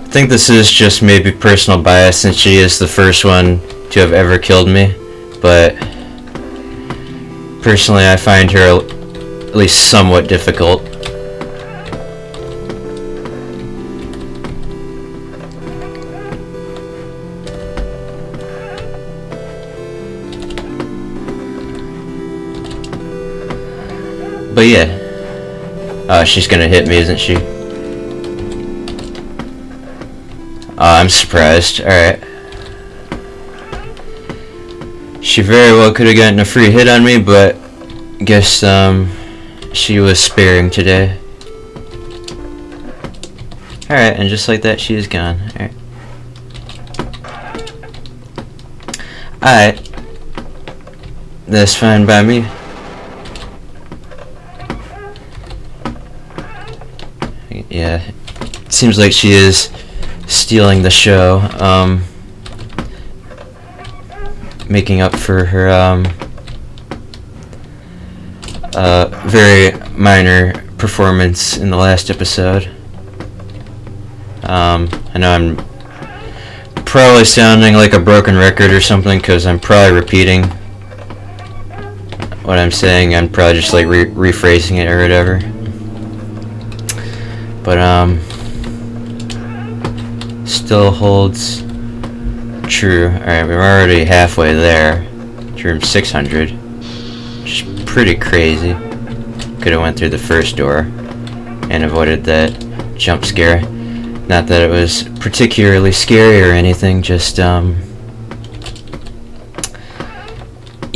I think this is just maybe personal bias since she is the first one to have ever killed me, but personally I find her at least somewhat difficult. But yeah, she's gonna hit me, isn't she? I'm surprised. Alright. She very well could have gotten a free hit on me, but I guess she was sparing today. Alright, and just like that she is gone. Alright. That's fine by me. Yeah. It seems like she is stealing the show, making up for her very minor performance in the last episode. I know I'm probably sounding like a broken record or something, because I'm probably repeating what I'm saying. I'm probably just like rephrasing it or whatever. But still holds true. Alright, we're already halfway there to room 600, which is pretty crazy. Could have went through the first door and avoided that jump scare. Not that it was particularly scary or anything, just you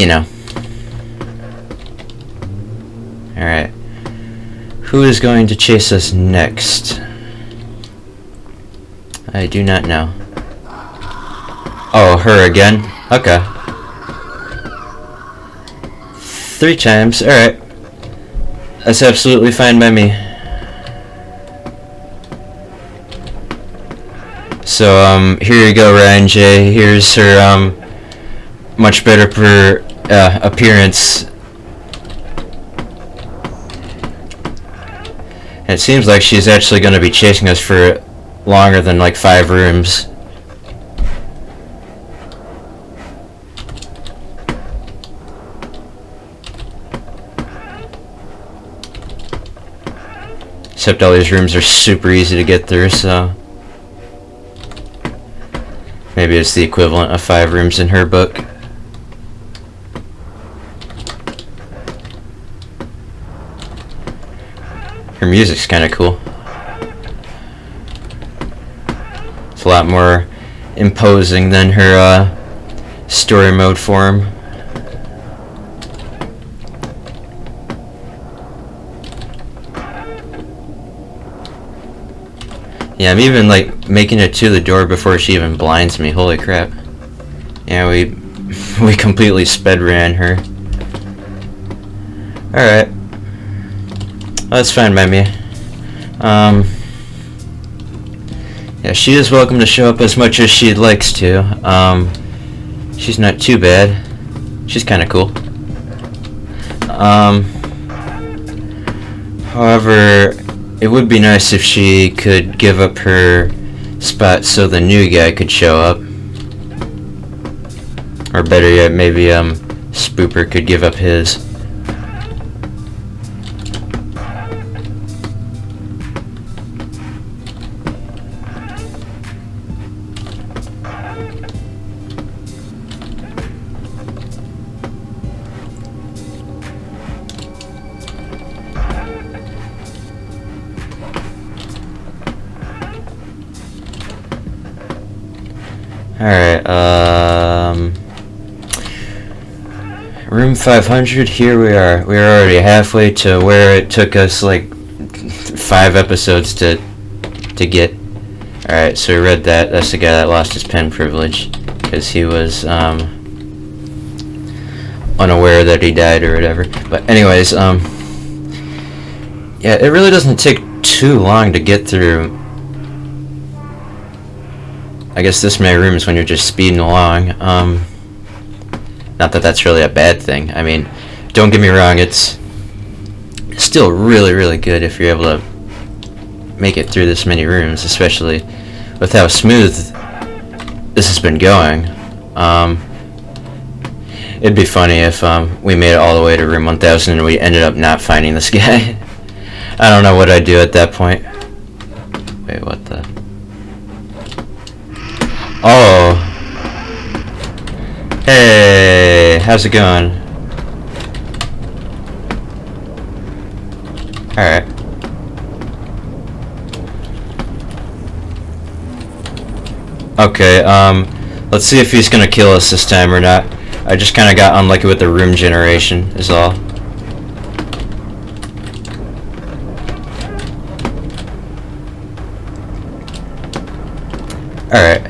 know. Alright. Who is going to chase us next? I do not know. Oh, her again? Okay. 3 times, alright. That's absolutely fine by me. So, here you go, Ryan J. Here's her, much better appearance. And it seems like she's actually going to be chasing us for longer than like 5 rooms. Except all these rooms are super easy to get through, so maybe it's the equivalent of 5 rooms in her book. Her music's kind of cool. It's a lot more imposing than her story mode form. Yeah, I'm even like making it to the door before she even blinds me. Holy crap. Yeah, we completely sped ran her. Alright. Well, that's fine by me. Yeah, she is welcome to show up as much as she likes to. She's not too bad. She's kinda cool. However, it would be nice if she could give up her spot so the new guy could show up. Or better yet, maybe Spooper could give up his. Alright, room 500, here we are. We're already halfway to where it took us like 5 episodes to get. Alright, so we read that. That's the guy that lost his pen privilege because he was unaware that he died or whatever. But anyways, yeah, it really doesn't take too long to get through. I guess this many rooms when you're just speeding along. Not that that's really a bad thing. I mean, don't get me wrong, it's still really, really good if you're able to make it through this many rooms, especially with how smooth this has been going. It'd be funny if we made it all the way to room 1000 and we ended up not finding this guy. I don't know what I'd do at that point. Wait, what the... Oh. Hey, how's it going? Alright. Okay, let's see if he's gonna kill us this time or not. I just kinda got unlucky with the room generation, is all. Alright.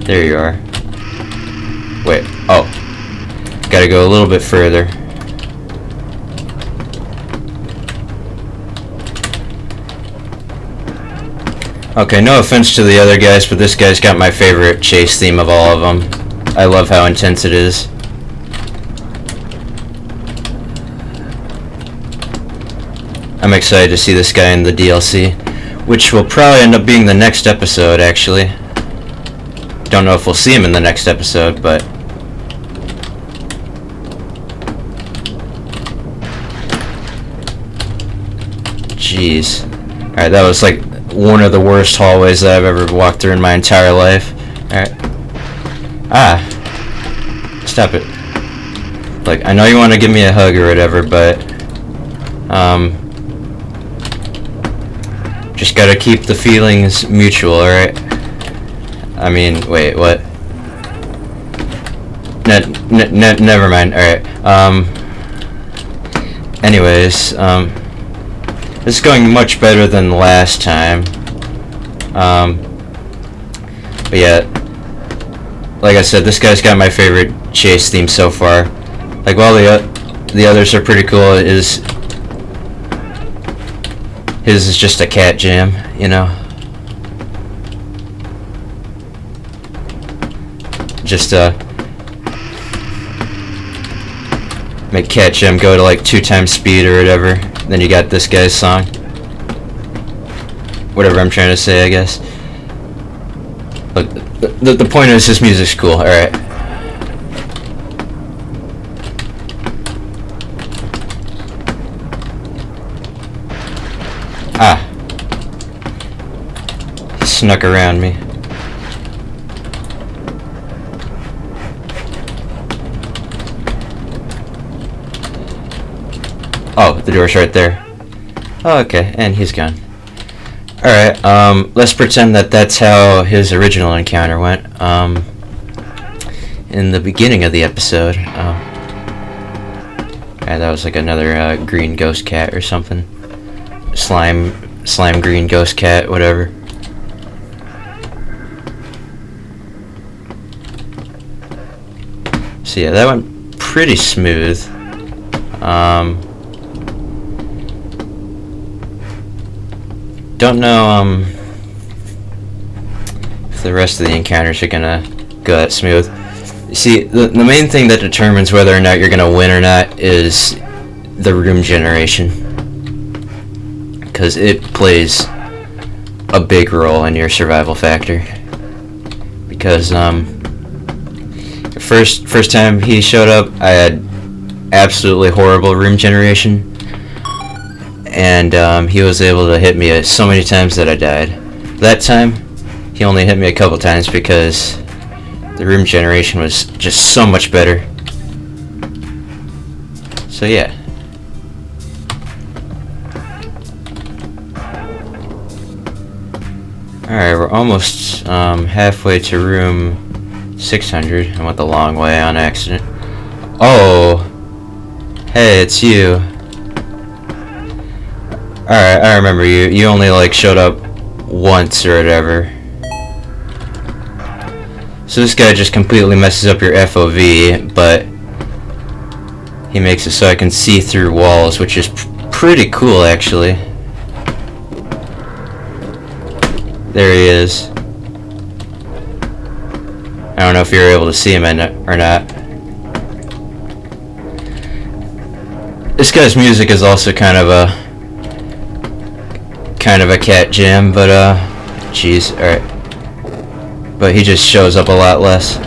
There you are. Wait, oh. Gotta go a little bit further. Okay, no offense to the other guys, but this guy's got my favorite chase theme of all of them. I love how intense it is. I'm excited to see this guy in the DLC, which will probably end up being the next episode, actually. Don't know if we'll see him in the next episode, but... Jeez. Alright, that was like one of the worst hallways that I've ever walked through in my entire life. Alright. Ah. Stop it. Like, I know you want to give me a hug or whatever, but... just gotta keep the feelings mutual, alright? I mean, wait, what? Never mind, alright. Anyways, this is going much better than last time. But yeah, like I said, this guy's got my favorite chase theme so far. Like, while the others are pretty cool, his is just a cat jam, you know? Just, make cat jam go to like 2 times speed or whatever. Then you got this guy's song. Whatever I'm trying to say, I guess. But the point is, this music's cool, alright. Ah. He snuck around me. Oh, the door's right there. Oh, okay, and he's gone. Alright, let's pretend that that's how his original encounter went. In the beginning of the episode. Yeah, that was like another green ghost cat or something. Slime green ghost cat, whatever. So yeah, that went pretty smooth. Don't know if the rest of the encounters are gonna go that smooth. You see, the main thing that determines whether or not you're gonna win or not is the room generation, because it plays a big role in your survival factor. Because first time he showed up, I had absolutely horrible room generation. And he was able to hit me so many times that I died. That time, he only hit me a couple times because the room generation was just so much better. So yeah. Alright, we're almost halfway to room 600. I went the long way on accident. Oh! Hey, it's you. Alright, I remember you. You only like showed up once or whatever. So this guy just completely messes up your FOV, but he makes it so I can see through walls, which is pretty cool actually. There he is. I don't know if you're able to see him or not. This guy's music is also kind of a cat jam, but jeez, alright. But he just shows up a lot less.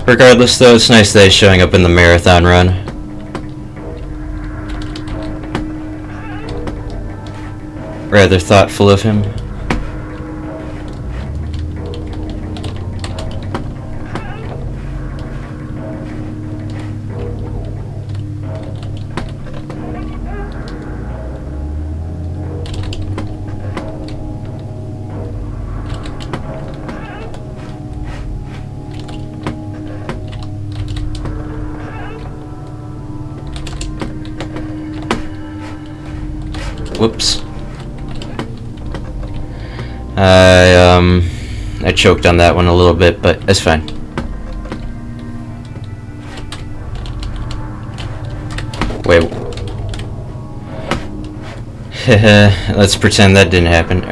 Regardless though, it's nice that he's showing up in the marathon run. Rather thoughtful of him. Whoops. I choked on that one a little bit, but it's fine. Wait. Let's pretend that didn't happen.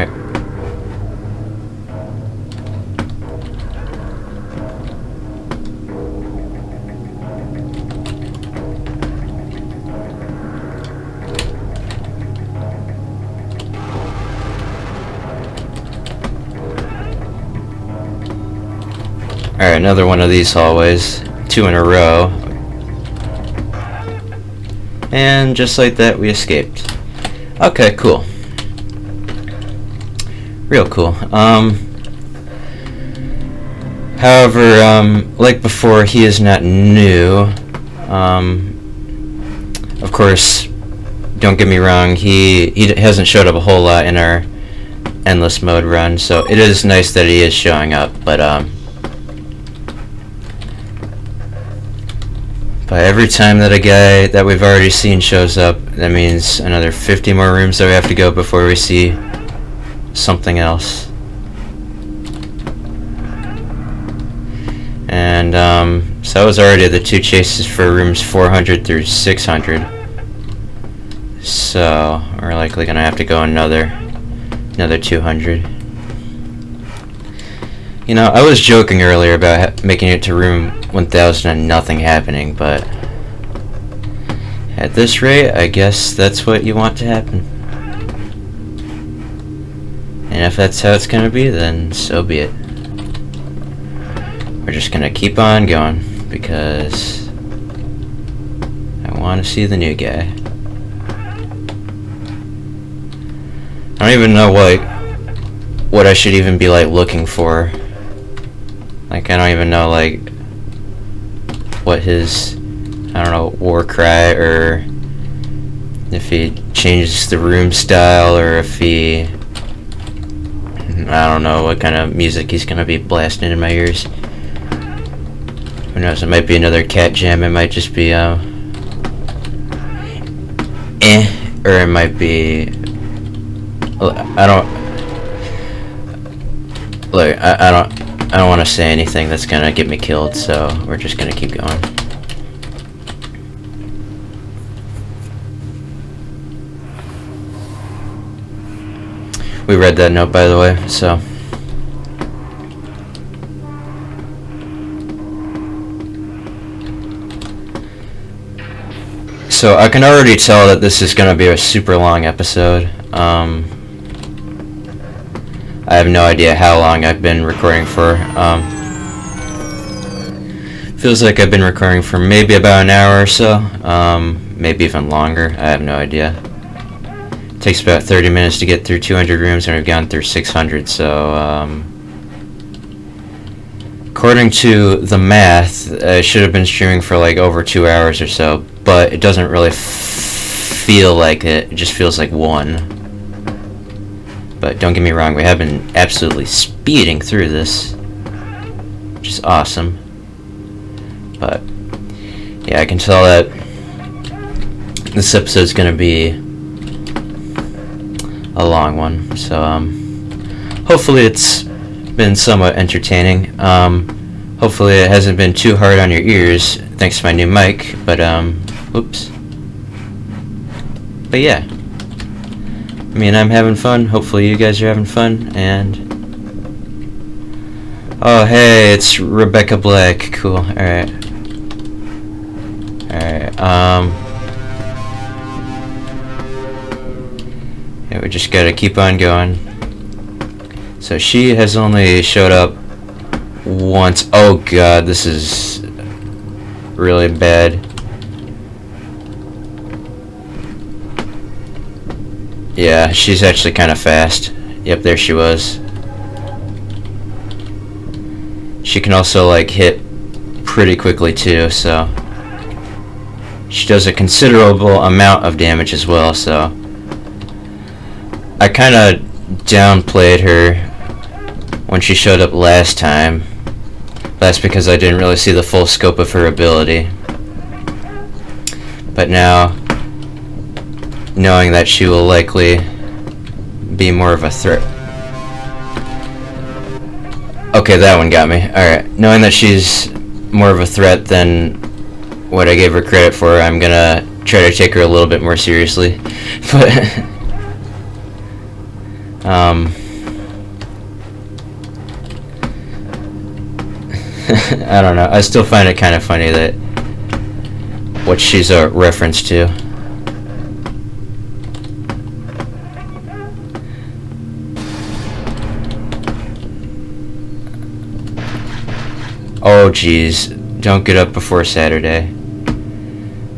Alright, another one of these hallways. 2 in a row. And just like that, we escaped. Okay, cool. Real cool. However, like before, he is not new. Of course, don't get me wrong, he hasn't showed up a whole lot in our endless mode run, so it is nice that he is showing up, but every time that a guy that we've already seen shows up, that means another 50 more rooms that we have to go before we see something else. And so that was already the 2 chases for rooms 400 through 600. So we're likely gonna have to go another 200. You know, I was joking earlier about making it to room 1000 and nothing happening, but at this rate, I guess that's what you want to happen. And if that's how it's gonna be, then so be it. We're just gonna keep on going, because I want to see the new guy. I don't even know what I should even be like looking for. Like, I don't even know like what his, I don't know, war cry, or if he changes the room style, or if he, I don't know what kind of music he's gonna be blasting in my ears. Who knows, it might be another cat jam, it might just be or it might be, I don't want to say anything that's gonna get me killed, so we're just gonna keep going. We read that note, by the way, so. So I can already tell that this is gonna be a super long episode. I have no idea how long I've been recording for. Feels like I've been recording for maybe about an hour or so. Maybe even longer. I have no idea. It takes about 30 minutes to get through 200 rooms, and we've gone through 600, so according to the math, I should have been streaming for like over 2 hours or so, but it doesn't really feel like it. It just feels like 1. But don't get me wrong, we have been absolutely speeding through this, which is awesome. But yeah, I can tell that this episode's gonna be a long one. So hopefully it's been somewhat entertaining. Hopefully it hasn't been too hard on your ears, thanks to my new mic. But oops. But yeah. I mean, I'm having fun. Hopefully you guys are having fun. And oh, hey, it's Rebecca Black. Cool. Alright. Yeah, we just gotta keep on going. So she has only showed up once. Oh god, this is really bad. Yeah, she's actually kind of fast. Yep, there she was. She can also like hit pretty quickly too, so she does a considerable amount of damage as well, so I kind of downplayed her when she showed up last time. That's because I didn't really see the full scope of her ability. But now, knowing that she will likely be more of a threat. Okay, that one got me. Alright, knowing that she's more of a threat than what I gave her credit for, I'm gonna try to take her a little bit more seriously. But, I don't know. I still find it kind of funny that what she's a reference to. Oh, jeez. Don't get up before Saturday.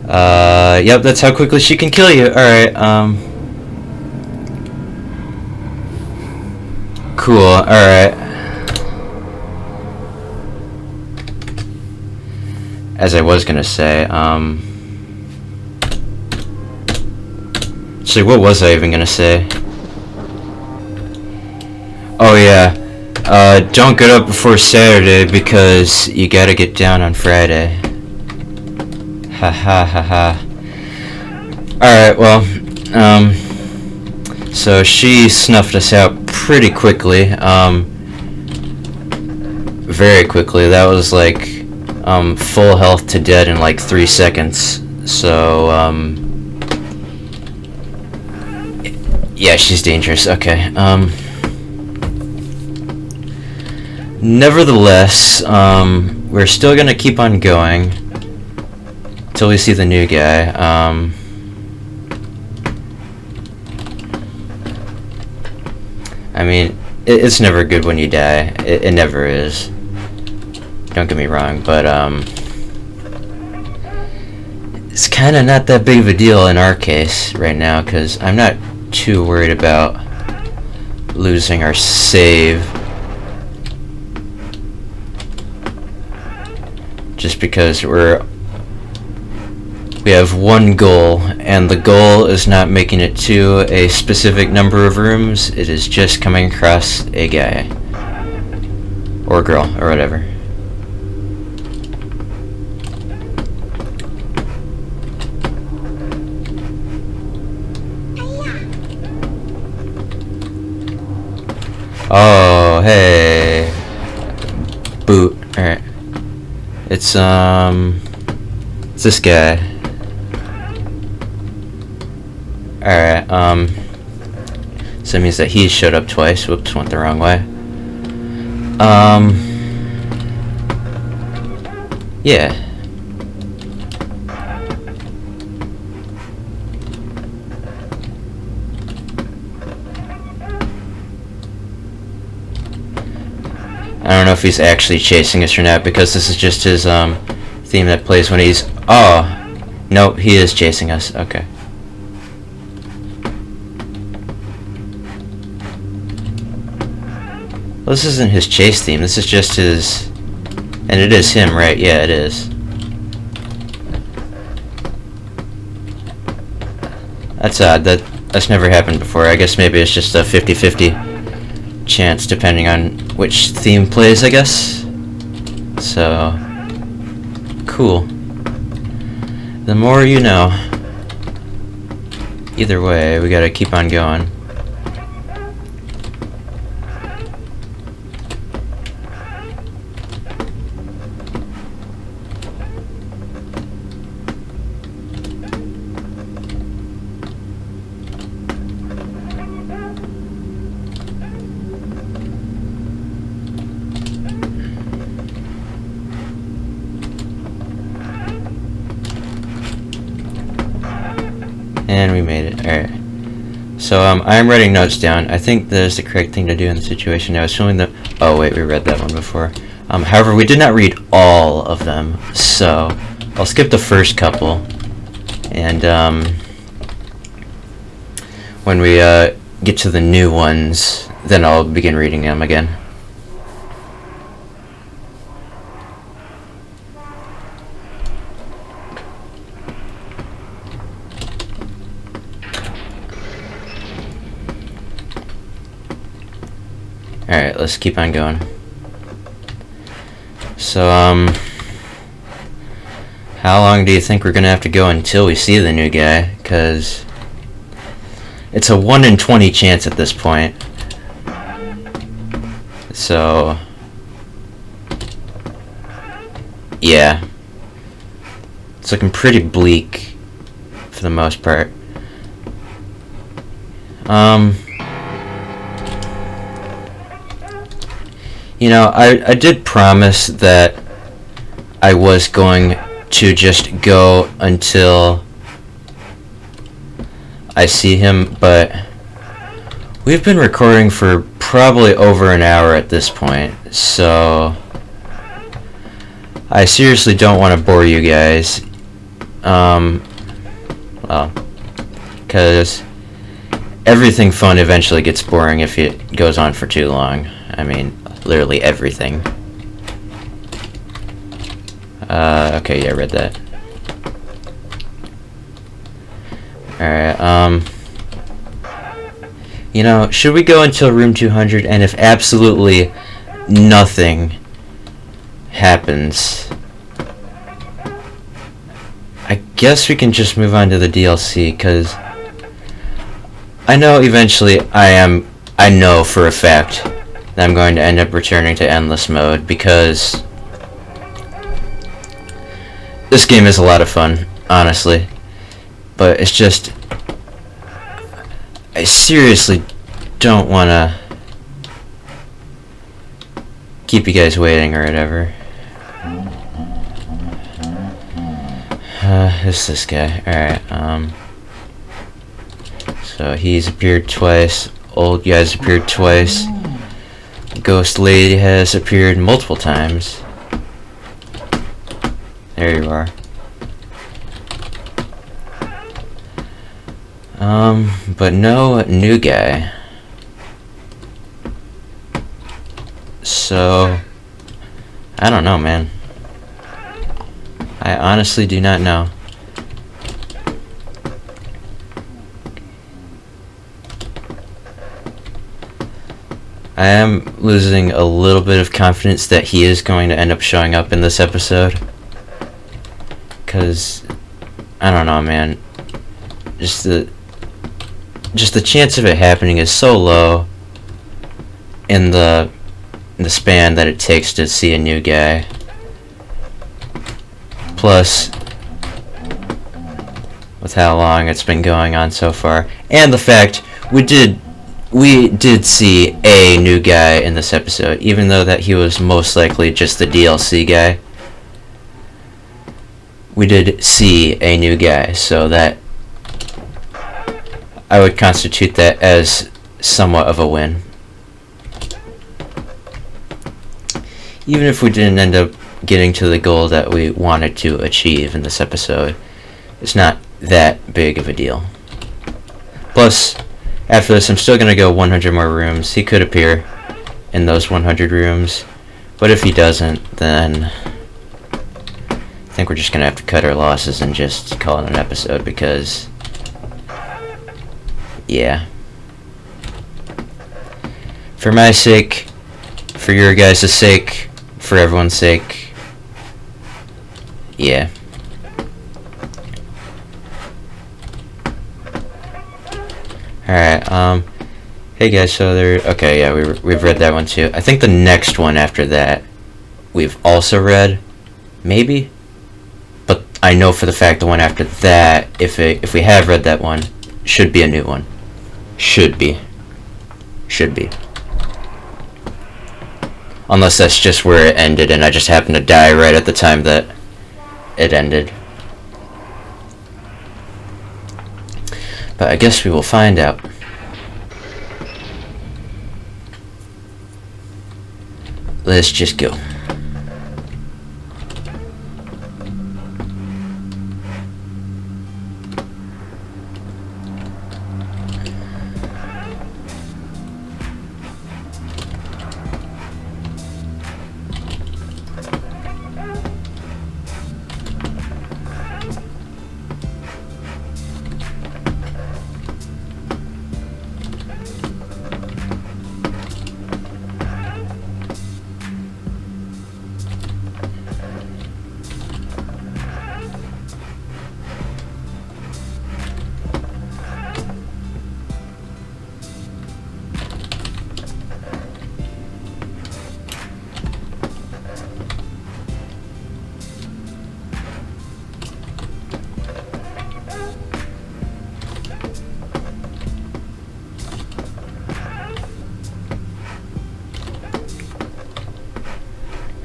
Yep, that's how quickly she can kill you. Alright, cool, alright. As I was gonna say, actually, what was I even gonna say? Oh, yeah. Don't get up before Saturday because you gotta get down on Friday. Ha ha ha ha. Alright, well, so she snuffed us out pretty quickly, very quickly. That was like, full health to dead in like 3 seconds. So, yeah, she's dangerous. Okay, nevertheless, we're still gonna keep on going till we see the new guy. I mean, it's never good when you die. It never is. Don't get me wrong, but it's kind of not that big of a deal in our case right now, because I'm not too worried about losing our save. Just because we have one goal, and the goal is not making it to a specific number of rooms. It is just coming across a guy or girl or whatever. Oh, hey. Boot. Alright. It's this guy. Alright, so that means that he showed up twice. Whoops, went the wrong way. Yeah. I don't know if he's actually chasing us or not, because this is just his theme that plays when he's... Oh! Nope, he is chasing us. Okay. Well, this isn't his chase theme, this is just his... And it is him, right? Yeah, it is. That's odd. That's never happened before. I guess maybe it's just a 50-50 chance depending on which theme plays, I guess. So... Cool. The more you know. Either way, we gotta keep on going. And we made it. Alright. So, I'm writing notes down. I think that is the correct thing to do in the situation. I was feeling the... Oh, wait, we read that one before. However, we did not read all of them, so I'll skip the first couple. And, when we, get to the new ones, then I'll begin reading them again. Alright, let's keep on going. So, how long do you think we're gonna have to go until we see the new guy? Because it's a 1 in 20 chance at this point. So, yeah, it's looking pretty bleak for the most part. You know, I did promise that I was going to just go until I see him, but we've been recording for probably over an hour at this point, so I seriously don't want to bore you guys. Well, because everything fun eventually gets boring if it goes on for too long. I mean, literally everything. Okay, yeah, I read that. Alright, you know, should we go until room 200, and if absolutely nothing happens, I guess we can just move on to the DLC, because I know eventually I know for a fact that I'm going to end up returning to endless mode, because this game is a lot of fun, honestly. But it's just, I seriously don't want to keep you guys waiting or whatever. Who's this guy? Alright, so he's appeared twice, old guy's appeared twice, ghost lady has appeared multiple times. There you are. But no new guy. So, I don't know, man. I honestly do not know. I am losing a little bit of confidence that he is going to end up showing up in this episode. 'Cause, I don't know, man. Just the chance of it happening is so low in the span that it takes to see a new guy. Plus, with how long it's been going on so far, and the fact we did see a new guy in this episode, even though that he was most likely just the DLC guy. We did see a new guy, so that I would constitute that as somewhat of a win. Even if we didn't end up getting to the goal that we wanted to achieve in this episode, it's not that big of a deal. Plus, after this, I'm still going to go 100 more rooms. He could appear in those 100 rooms, but if he doesn't, then I think we're just going to have to cut our losses and just call it an episode, because yeah. For my sake, for your guys' sake, for everyone's sake, yeah. Alright, hey guys, so okay, yeah, we've read that one too. I think the next one after that, we've also read, maybe? But I know for the fact the one after that, if we have read that one, should be a new one. Should be. Unless that's just where it ended and I just happened to die right at the time that it ended. But I guess we will find out. Let's just go.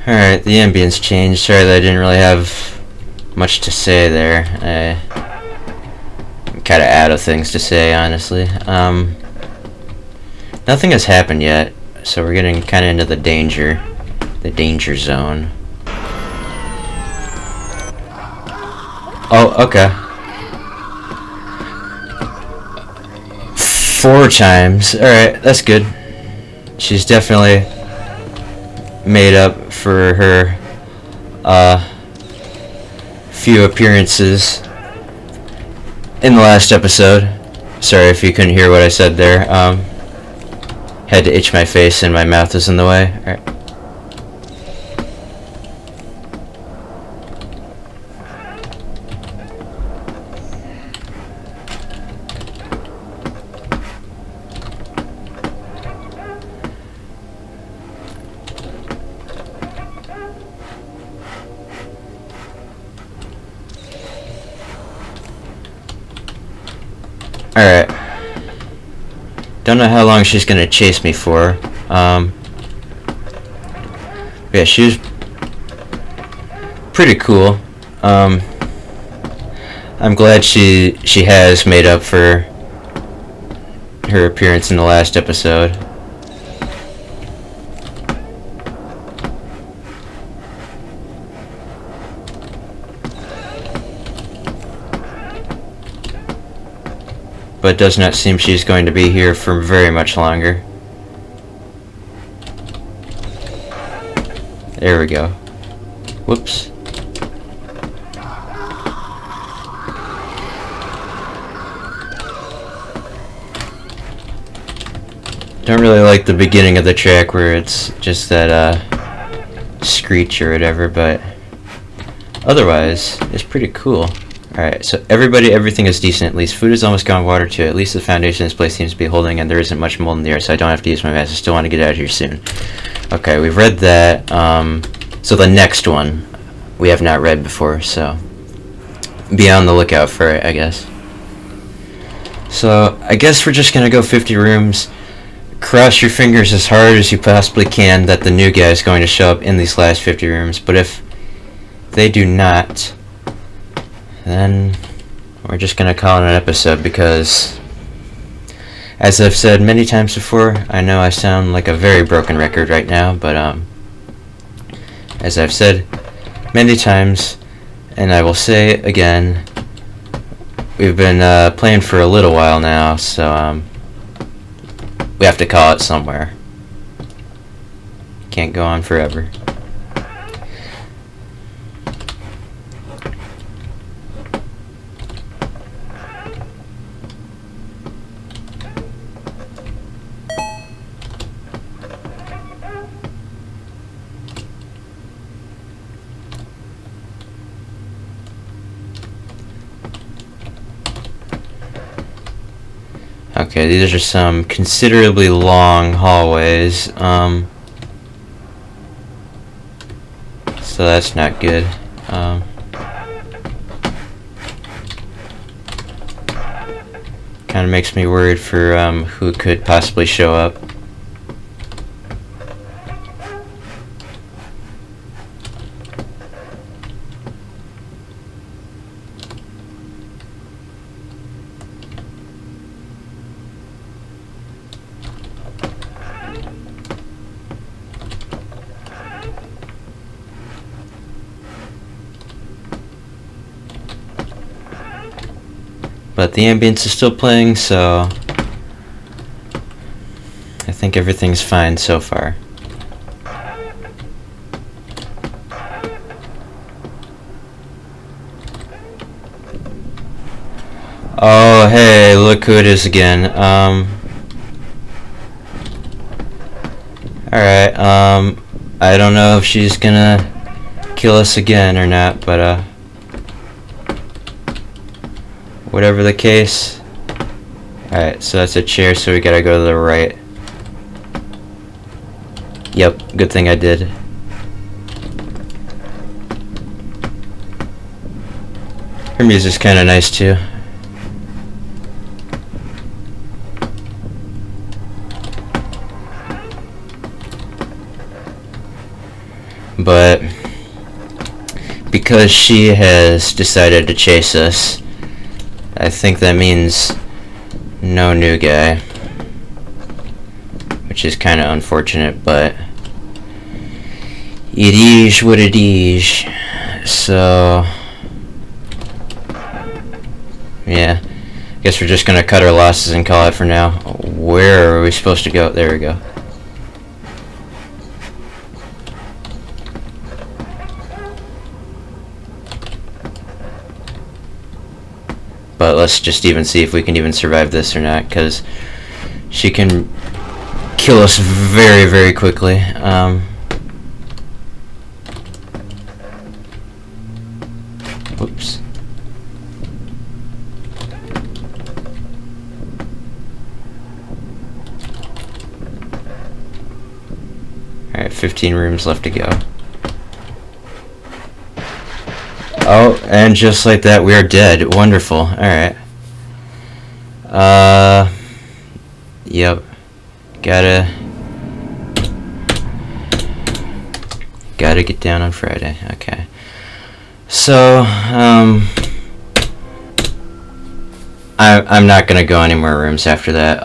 Alright, the ambience changed. Sorry that I didn't really have much to say there. I'm kind of out of things to say, honestly. Nothing has happened yet, so we're getting kind of into the danger zone. Oh, okay. 4 times. Alright, that's good. She's definitely made up for her few appearances in the last episode. Sorry if you couldn't hear what I said there. Had to itch my face and my mouth was in the way. Alright. Alright. Don't know how long she's gonna chase me for. Yeah, she was pretty cool. I'm glad she has made up for her appearance in the last episode. But it does not seem she's going to be here for very much longer. There we go. Whoops. Don't really like the beginning of the track where it's just that screech or whatever, but otherwise it's pretty cool. Alright, so everything is decent. At least food is almost gone, water too. At least the foundation of this place seems to be holding, and there isn't much mold in the air, so I don't have to use my mask. I still want to get out of here soon. Okay, we've read that. So the next one we have not read before, so be on the lookout for it, I guess. So I guess we're just gonna go 50 rooms. Cross your fingers as hard as you possibly can that the new guy is going to show up in these last 50 rooms, but if they do not, then we're just gonna call it an episode, because as I've said many times before, I know I sound like a very broken record right now, but as I've said many times, and I will say it again, we've been playing for a little while now, so we have to call it somewhere. Can't go on forever. Okay, these are some considerably long hallways, so that's not good. Kind of makes me worried for who could possibly show up. But the ambience is still playing, so I think everything's fine so far. Oh, hey, look who it is again. Alright, I don't know if she's gonna kill us again or not, but whatever the case. Alright, so that's a chair, so we gotta go to the right. Yep, good thing I did. Her music's kinda nice too. but because she has decided to chase us, I think that means no new guy, which is kind of unfortunate, but it is what it is. So yeah, guess we're just gonna cut our losses and call it for now. Where are we supposed to go? There we go. But let's just even see if we can even survive this or not, because she can kill us very, very quickly. Whoops. Alright, 15 rooms left to go. Oh, and just like that, we are dead. Wonderful. Alright. Yep. Gotta get down on Friday. Okay. So, I'm not gonna go any more rooms after that.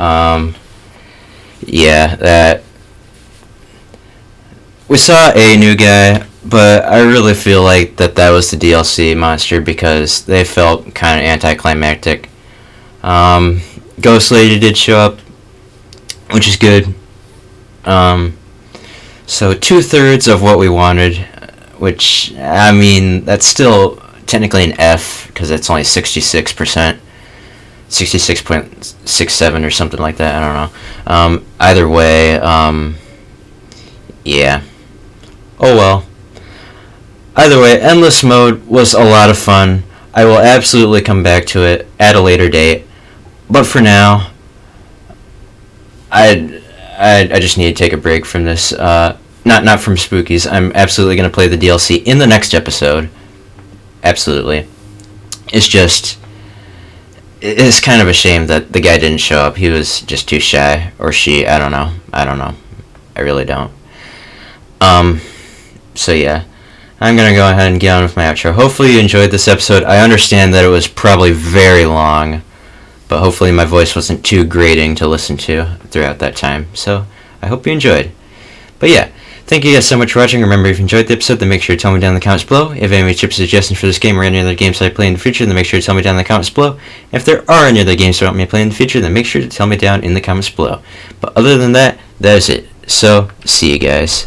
Yeah, that... We saw a new guy, but I really feel like that was the DLC monster because they felt kind of anticlimactic. Ghost Lady did show up, which is good. So 2/3 of what we wanted, which, I mean, that's still technically an F because it's only 66%. 66.67 or something like that, I don't know. Either way, yeah. Oh well. Either way, Endless Mode was a lot of fun. I will absolutely come back to it at a later date. But for now, I just need to take a break from this. Not from Spookies. I'm absolutely going to play the DLC in the next episode. Absolutely. It's kind of a shame that the guy didn't show up. He was just too shy. Or she, I don't know. I really don't. So yeah, I'm going to go ahead and get on with my outro. Hopefully you enjoyed this episode. I understand that it was probably very long, but hopefully my voice wasn't too grating to listen to throughout that time. So I hope you enjoyed. But yeah, thank you guys so much for watching. Remember, if you enjoyed the episode, then make sure to tell me down in the comments below. If you have any tips or suggestions for this game or any other games that I play in the future, then make sure to tell me down in the comments below. If there are any other games you want me to play in the future, then make sure to tell me down in the comments below. But other than that, that is it. So, see you guys.